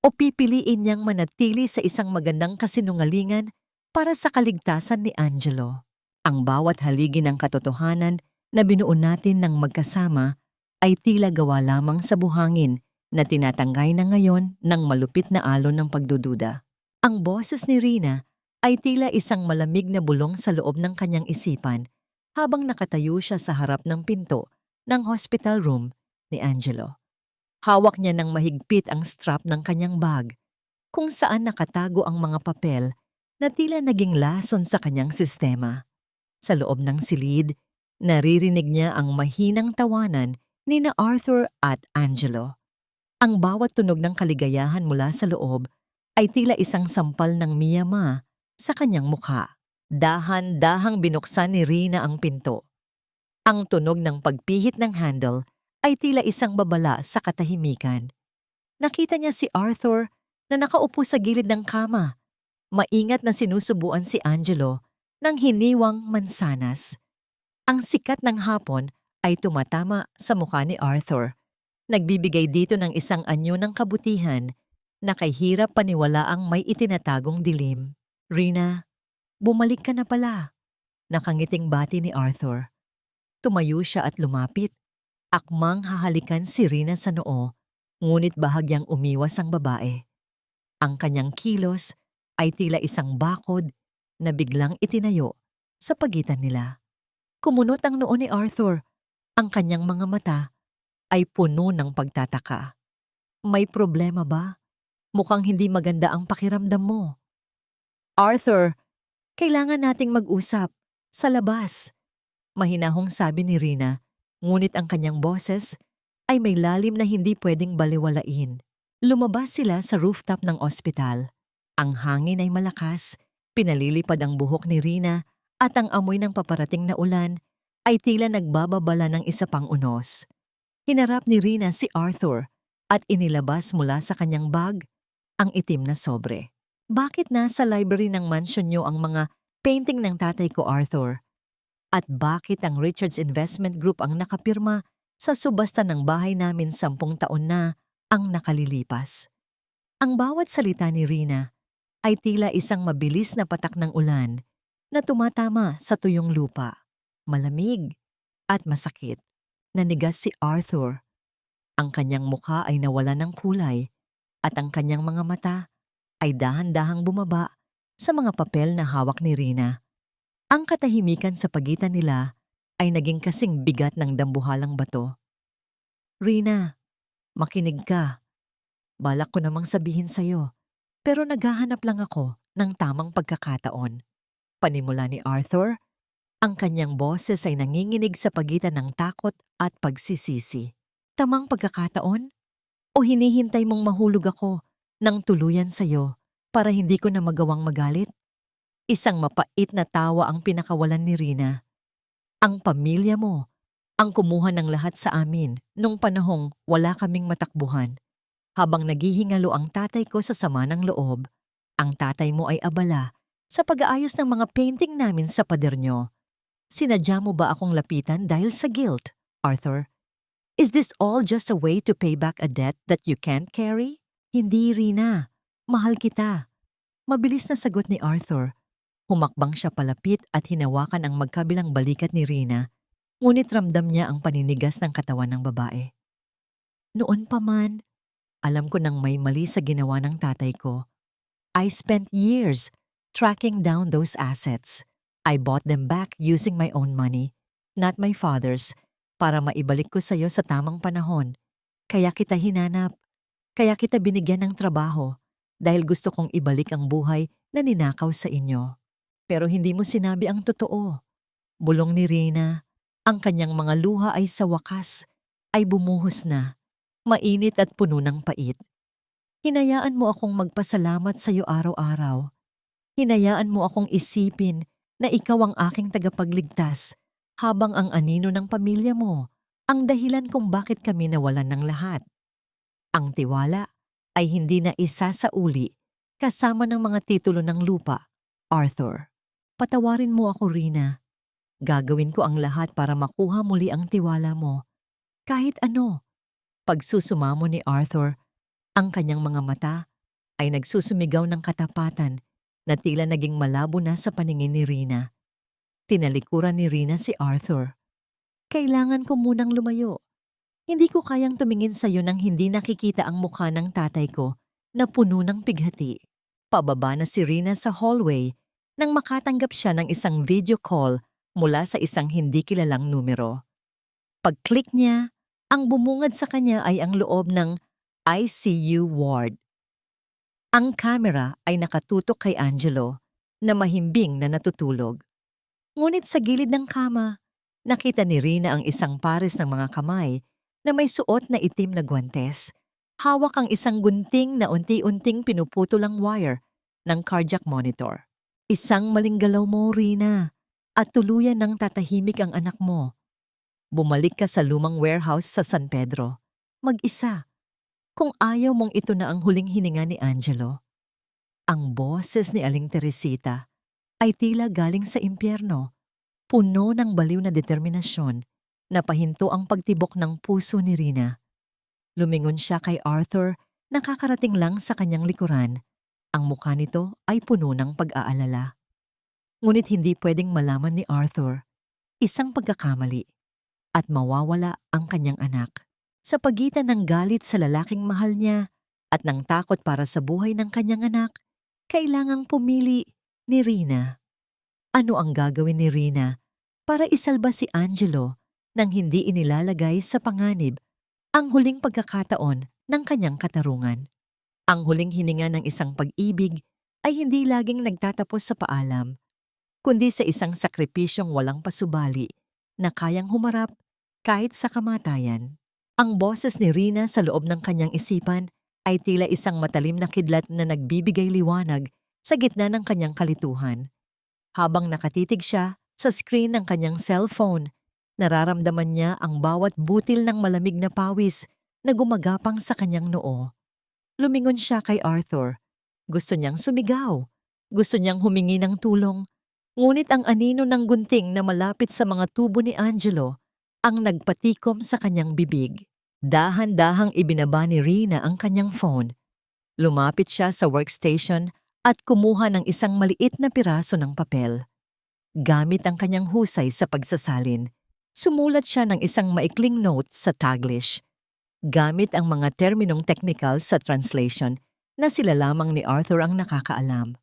O pipiliin niyang manatili sa isang magandang kasinungalingan para sa kaligtasan ni Angelo? Ang bawat haligi ng katotohanan na binuo natin ng magkasama ay tila gawa lamang sa buhangin na tinatanggay na ngayon ng malupit na alon ng pagdududa. Ang boses ni Rina ay tila isang malamig na bulong sa loob ng kanyang isipan habang nakatayo siya sa harap ng pinto ng hospital room ni Angelo. Hawak niya ng mahigpit ang strap ng kanyang bag kung saan nakatago ang mga papel na tila naging lason sa kanyang sistema. Sa loob ng silid, naririnig niya ang mahinang tawanan ni na Arthur at Angelo. Ang bawat tunog ng kaligayahan mula sa loob ay tila isang sampal ng miyama sa kanyang mukha. Dahan-dahang binuksan ni Rina ang pinto. Ang tunog ng pagpihit ng handle ay tila isang babala sa katahimikan. Nakita niya si Arthur na nakaupo sa gilid ng kama. Maingat na sinusubuan si Angelo ng hiniwang mansanas. Ang sikat ng hapon ay tumatama sa mukha ni Arthur. Nagbibigay dito ng isang anyo ng kabutihan na kay hirap paniwalaang may itinatagong dilim. Rina, bumalik ka na pala. Nakangiting bati ni Arthur. Tumayo siya at lumapit. Akmang hahalikan si Rina sa noo, ngunit bahagyang umiwas ang babae. Ang kanyang kilos ay tila isang bakod na biglang itinayo sa pagitan nila. Kumunot ang noo ni Arthur. Ang kanyang mga mata ay puno ng pagtataka. May problema ba? Mukhang hindi maganda ang pakiramdam mo. Arthur, kailangan nating mag-usap sa labas. Mahinahong sabi ni Rina, ngunit ang kanyang boses ay may lalim na hindi pwedeng baliwalain. Lumabas sila sa rooftop ng ospital. Ang hangin ay malakas, pinalilipad ang buhok ni Rina at ang amoy ng paparating na ulan ay tila nagbababala ng isa pang unos. Hinarap ni Rina si Arthur at inilabas mula sa kanyang bag ang itim na sobre. Bakit nasa library ng mansion niyo ang mga painting ng tatay ko, Arthur? At bakit ang Richards Investment Group ang nakapirma sa subasta ng bahay namin 10 taon na ang nakalilipas? Ang bawat salita ni Rina ay tila isang mabilis na patak ng ulan na tumatama sa tuyong lupa. Malamig at masakit. Nanigas si Arthur. Ang kanyang mukha ay nawala ng kulay at ang kanyang mga mata ay dahan-dahang bumaba sa mga papel na hawak ni Rina. Ang katahimikan sa pagitan nila ay naging kasing bigat ng dambuhalang bato. Rina, makinig ka. Balak ko namang sabihin sa'yo, pero naghahanap lang ako ng tamang pagkakataon. Panimula ni Arthur, ang kanyang boses ay nanginginig sa pagitan ng takot at pagsisisi. Tamang pagkakataon? O hinihintay mong mahulog ako ng tuluyan sa'yo para hindi ko na magawang magalit? Isang mapait na tawa ang pinakawalan ni Rina. Ang pamilya mo ang kumuha ng lahat sa amin nung panahong wala kaming matakbuhan. Habang naghihingalo ang tatay ko sa sama ng loob, ang tatay mo ay abala sa pag-aayos ng mga painting namin sa pader nyo. Sinadya mo ba akong lapitan dahil sa guilt, Arthur? Is this all just a way to pay back a debt that you can't carry? Hindi, Rina. Mahal kita. Mabilis na sagot ni Arthur. Humakbang siya palapit at hinawakan ang magkabilang balikat ni Rina, ngunit ramdam niya ang paninigas ng katawan ng babae. Noon pa man, alam ko nang may mali sa ginawa ng tatay ko. I spent years tracking down those assets. I bought them back using my own money, not my father's, para maibalik ko sa'yo sa tamang panahon. Kaya kita hinanap. Kaya kita binigyan ng trabaho dahil gusto kong ibalik ang buhay na ninakaw sa inyo. Pero hindi mo sinabi ang totoo. Bulong ni Rina, ang kanyang mga luha ay sa wakas, ay bumuhos na, mainit at puno ng pait. Hinayaan mo akong magpasalamat sa iyo araw-araw. Hinayaan mo akong isipin na ikaw ang aking tagapagligtas habang ang anino ng pamilya mo ang dahilan kung bakit kami nawalan ng lahat. Ang tiwala ay hindi na isa sa uli kasama ng mga titulo ng lupa, Arthur. Patawarin mo ako, Rina. Gagawin ko ang lahat para makuha muli ang tiwala mo. Kahit ano. Pagsusumamo ni Arthur, ang kanyang mga mata ay nagsusumigaw ng katapatan na tila naging malabo na sa paningin ni Rina. Tinalikuran ni Rina si Arthur. Kailangan ko munang lumayo. Hindi ko kayang tumingin sa iyo nang hindi nakikita ang mukha ng tatay ko na puno ng pighati. Pababa na si Rina sa hallway nang makatanggap siya ng isang video call mula sa isang hindi kilalang numero. Pag-click niya, ang bumungad sa kanya ay ang loob ng ICU ward. Ang kamera ay nakatutok kay Angelo na mahimbing na natutulog. Ngunit sa gilid ng kama, nakita ni Rina ang isang pares ng mga kamay na may suot na itim na guwantes. Hawak ang isang gunting na unti-unting pinuputol ang wire ng cardiac monitor. Isang maling galaw mo, Rina, at tuluyan ng tatahimik ang anak mo. Bumalik ka sa lumang warehouse sa San Pedro. Mag-isa. Kung ayaw mong ito na ang huling hininga ni Angelo. Ang boses ni Aling Teresita ay tila galing sa impyerno, puno ng baliw na determinasyon na pahinto ang pagtibok ng puso ni Rina. Lumingon siya kay Arthur, nakakarating lang sa kanyang likuran. Ang mukha nito ay puno ng pag-aalala. Ngunit hindi pwedeng malaman ni Arthur isang pagkakamali at mawawala ang kanyang anak. Sa pagitan ng galit sa lalaking mahal niya at ng takot para sa buhay ng kanyang anak, kailangang pumili ni Rina. Ano ang gagawin ni Rina para isalba si Angelo nang hindi inilalagay sa panganib ang huling pagkakataon ng kanyang katarungan? Ang huling hininga ng isang pag-ibig ay hindi laging nagtatapos sa paalam, kundi sa isang sakripisyong walang pasubali na kayang humarap kahit sa kamatayan. Ang boses ni Rina sa loob ng kanyang isipan ay tila isang matalim na kidlat na nagbibigay liwanag sa gitna ng kanyang kalituhan. Habang nakatitig siya sa screen ng kanyang cellphone, nararamdaman niya ang bawat butil ng malamig na pawis na gumagapang sa kanyang noo. Lumingon siya kay Arthur. Gusto niyang sumigaw. Gusto niyang humingi ng tulong. Ngunit ang anino ng gunting na malapit sa mga tubo ni Angelo ang nagpatikom sa kanyang bibig. Dahan-dahang ibinaba ni Rina ang kanyang phone. Lumapit siya sa workstation at kumuha ng isang maliit na piraso ng papel. Gamit ang kanyang husay sa pagsasalin, sumulat siya ng isang maikling note sa Taglish. Gamit ang mga terminong technical sa translation na sila lamang ni Arthur ang nakakaalam.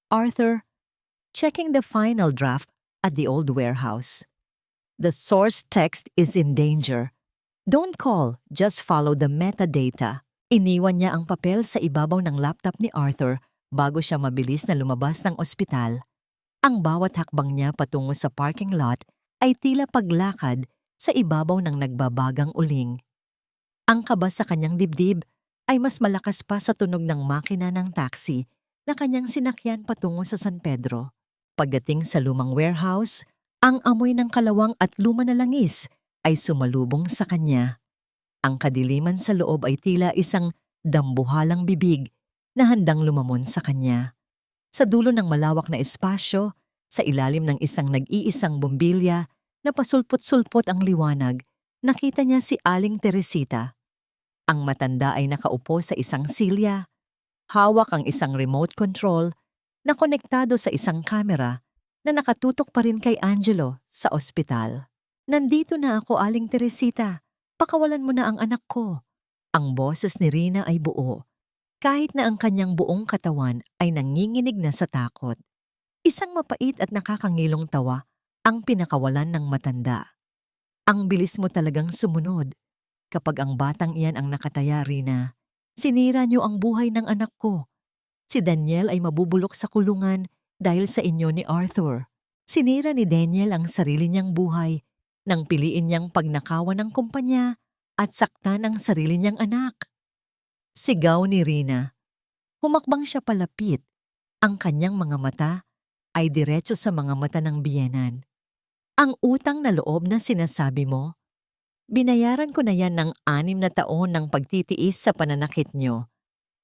Arthur, checking the final draft at the old warehouse. The source text is in danger. Don't call, just follow the metadata. Iniwan niya ang papel sa ibabaw ng laptop ni Arthur bago siya mabilis na lumabas ng ospital. Ang bawat hakbang niya patungo sa parking lot ay tila paglakad sa ibabaw ng nagbabagang uling. Ang kaba sa kanyang dibdib ay mas malakas pa sa tunog ng makina ng taxi na kanyang sinakyan patungo sa San Pedro. Pagdating sa lumang warehouse, ang amoy ng kalawang at luma na langis ay sumalubong sa kanya. Ang kadiliman sa loob ay tila isang dambuhalang bibig na handang lumamon sa kanya. Sa dulo ng malawak na espasyo, sa ilalim ng isang nag-iisang bombilya na pasulpot-sulpot ang liwanag, nakita niya si Aling Teresita. Ang matanda ay nakaupo sa isang silya, hawak ang isang remote control na konektado sa isang kamera na nakatutok pa rin kay Angelo sa ospital. Nandito na ako, Aling Teresita. Pakawalan mo na ang anak ko. Ang boses ni Rina ay buo, kahit na ang kanyang buong katawan ay nanginginig na sa takot. Isang mapait at nakakangilong tawa ang pinakawalan ng matanda. Ang bilis mo talagang sumunod. Kapag ang batang iyan ang nakataya, Rina, sinira niyo ang buhay ng anak ko. Si Daniel ay mabubulok sa kulungan dahil sa inyo ni Arthur. Sinira ni Daniel ang sarili niyang buhay nang piliin niyang pagnakawan ng kumpanya at saktan ang sarili niyang anak. Sigaw ni Rina. Humakbang siya palapit. Ang kanyang mga mata ay diretso sa mga mata ng biyenan. Ang utang na loob na sinasabi mo, binayaran ko na yan ng 6 na taon ng pagtitiis sa pananakit niyo.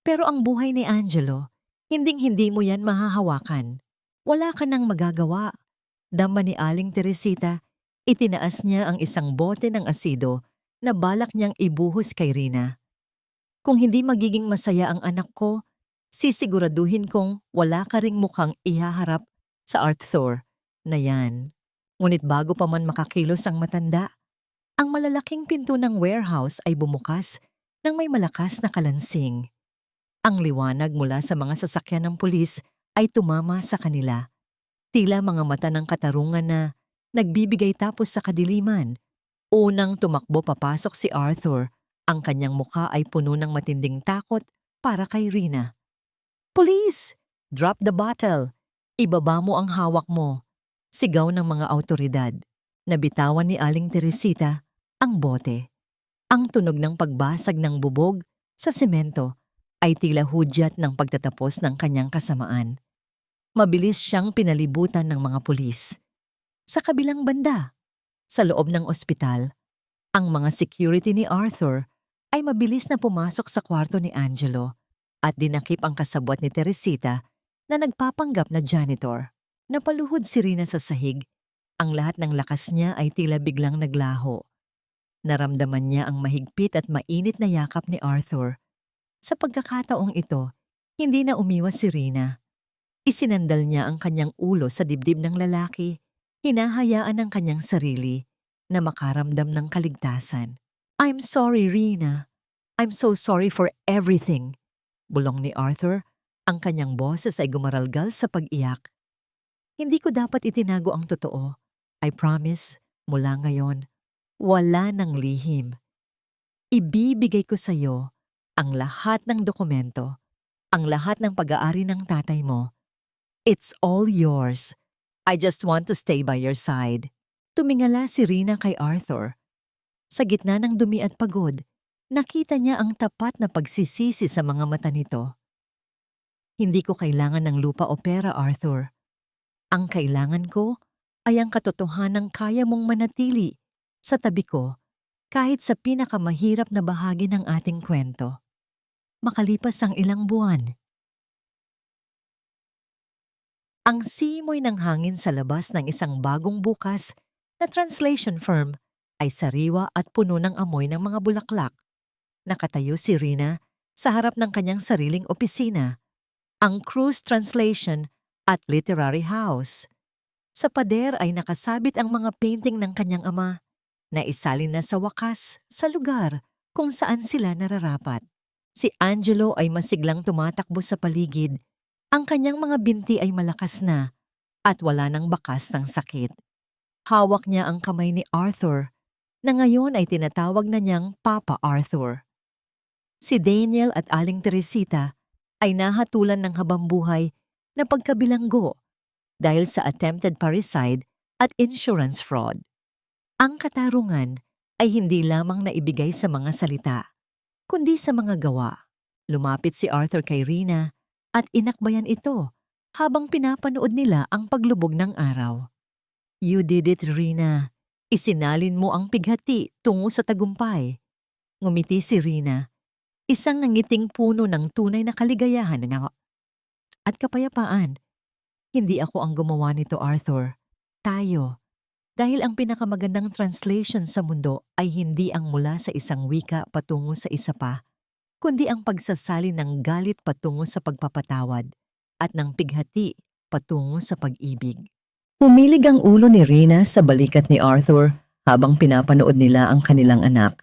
Pero ang buhay ni Angelo, hinding-hindi mo yan mahahawakan. Wala ka nang magagawa. Dama ni Aling Teresita, itinaas niya ang isang bote ng asido na balak niyang ibuhos kay Rina. Kung hindi magiging masaya ang anak ko, sisiguraduhin kong wala ka ring mukhang ihaharap sa Arthur na yan. Ngunit bago pa man makakilos ang matanda, ang malalaking pinto ng warehouse ay bumukas nang may malakas na kalansing. Ang liwanag mula sa mga sasakyan ng pulis ay tumama sa kanila. Tila mga mata ng katarungan na nagbibigay tapos sa kadiliman. Unang tumakbo papasok si Arthur. Ang kanyang mukha ay puno ng matinding takot para kay Rina. Police! Drop the bottle! Ibaba mo ang hawak mo. Sigaw ng mga awtoridad. Nabitawan ni Aling Teresita ang bote. Ang tunog ng pagbasag ng bubog sa semento ay tila hudyat ng pagtatapos ng kanyang kasamaan. Mabilis siyang pinalibutan ng mga pulis. Sa kabilang banda, sa loob ng ospital, ang mga security ni Arthur ay mabilis na pumasok sa kwarto ni Angelo at dinakip ang kasabwat ni Teresita na nagpapanggap na janitor. Napaluhod si Rina sa sahig. Ang lahat ng lakas niya ay tila biglang naglaho. Naramdaman niya ang mahigpit at mainit na yakap ni Arthur. Sa pagkakataong ito, hindi na umiwas si Rina. Isinandal niya ang kanyang ulo sa dibdib ng lalaki. Hinahayaan ang kanyang sarili na makaramdam ng kaligtasan. I'm sorry, Rina. I'm so sorry for everything. Bulong ni Arthur, ang kanyang boses ay gumaralgal sa pag-iyak. Hindi ko dapat itinago ang totoo. I promise, mula ngayon, wala nang lihim. Ibibigay ko sa iyo ang lahat ng dokumento, ang lahat ng pag-aari ng tatay mo. It's all yours. I just want to stay by your side. Tumingala si Rina kay Arthur. Sa gitna ng dumi at pagod, nakita niya ang tapat na pagsisisi sa mga mata nito. Hindi ko kailangan ng lupa o pera, Arthur. Ang kailangan ko ay ang katotohanang kaya mong manatili sa tabi ko kahit sa pinakamahirap na bahagi ng ating kwento. Makalipas ang ilang buwan. Ang simoy ng hangin sa labas ng isang bagong bukas na translation firm ay sariwa at puno ng amoy ng mga bulaklak. Nakatayo si Rina sa harap ng kanyang sariling opisina, ang Cruz Translation at Literary House. Sa pader ay nakasabit ang mga painting ng kanyang ama na isalin na sa wakas sa lugar kung saan sila nararapat. Si Angelo ay masiglang tumatakbo sa paligid. Ang kanyang mga binti ay malakas na at wala nang bakas ng sakit. Hawak niya ang kamay ni Arthur na ngayon ay tinatawag na niyang Papa Arthur. Si Daniel at Aling Teresita ay nahatulan ng habambuhay na pagkabilanggo dahil sa attempted parricide at insurance fraud. Ang katarungan ay hindi lamang naibigay sa mga salita, kundi sa mga gawa. Lumapit si Arthur kay Rina at inakbayan ito habang pinapanood nila ang paglubog ng araw. "You did it, Rina. Isinalin mo ang pighati tungo sa tagumpay." Ngumiti si Rina, isang nangiting puno ng tunay na kaligayahan at kapayapaan. "Hindi ako ang gumawa nito, Arthur. Tayo. Dahil ang pinakamagandang translation sa mundo ay hindi ang mula sa isang wika patungo sa isa pa, kundi ang pagsasali ng galit patungo sa pagpapatawad at ng pighati patungo sa pag-ibig." Humilig ang ulo ni Rina sa balikat ni Arthur habang pinapanood nila ang kanilang anak.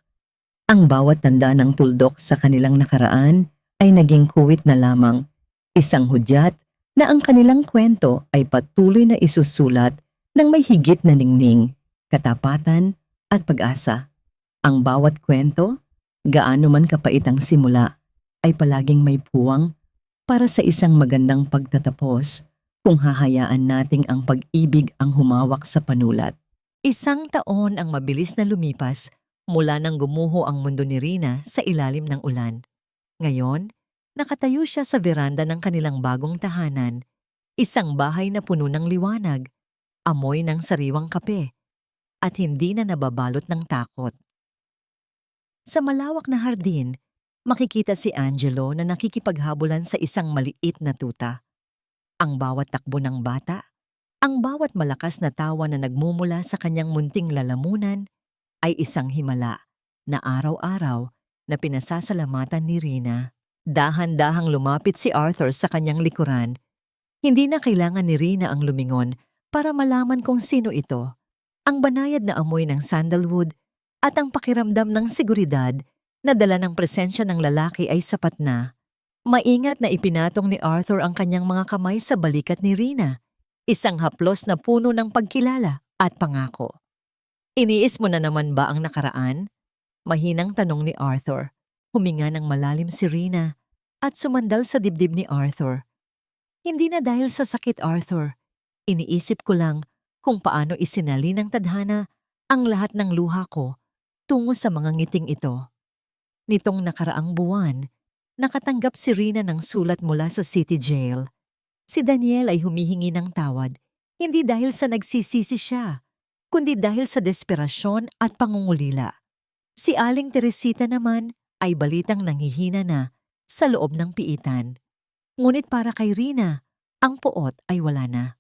Ang bawat tanda ng tuldok sa kanilang nakaraan ay naging kuwit na lamang, isang hudyat na ang kanilang kwento ay patuloy na isusulat ng may higit na ningning, katapatan at pag-asa. Ang bawat kwento, gaano man kapait ang simula, ay palaging may puwang para sa isang magandang pagtatapos kung hahayaan nating ang pag-ibig ang humawak sa panulat. Isang taon ang mabilis na lumipas mula nang gumuho ang mundo ni Rina sa ilalim ng ulan. Ngayon, nakatayo siya sa veranda ng kanilang bagong tahanan, isang bahay na puno ng liwanag, amoy ng sariwang kape, at hindi na nababalot ng takot. Sa malawak na hardin, makikita si Angelo na nakikipaghabulan sa isang maliit na tuta. Ang bawat takbo ng bata, ang bawat malakas na tawa na nagmumula sa kanyang munting lalamunan ay isang himala na araw-araw na pinasasalamatan ni Rina. Dahan-dahang lumapit si Arthur sa kanyang likuran. Hindi na kailangan ni Rina ang lumingon para malaman kung sino ito. Ang banayad na amoy ng sandalwood at ang pakiramdam ng seguridad na dala ng presensya ng lalaki ay sapat na. Maingat na ipinatong ni Arthur ang kanyang mga kamay sa balikat ni Rina, isang haplos na puno ng pagkilala at pangako. "Iniis mo na naman ba ang nakaraan?" Mahinang tanong ni Arthur. Huminga ng malalim si Rina at sumandal sa dibdib ni Arthur. "Hindi na dahil sa sakit, Arthur. Iniisip ko lang kung paano isinali ng tadhana ang lahat ng luha ko tungo sa mga ngiting ito." Nitong nakaraang buwan, nakatanggap si Rina ng sulat mula sa City Jail. Si Daniel ay humihingi ng tawad, hindi dahil sa nagsisisi siya, kundi dahil sa desperasyon at pangungulila. Si Aling Teresita naman ay balitang nanghihina na sa loob ng piitan. Ngunit para kay Rina, ang puot ay wala na.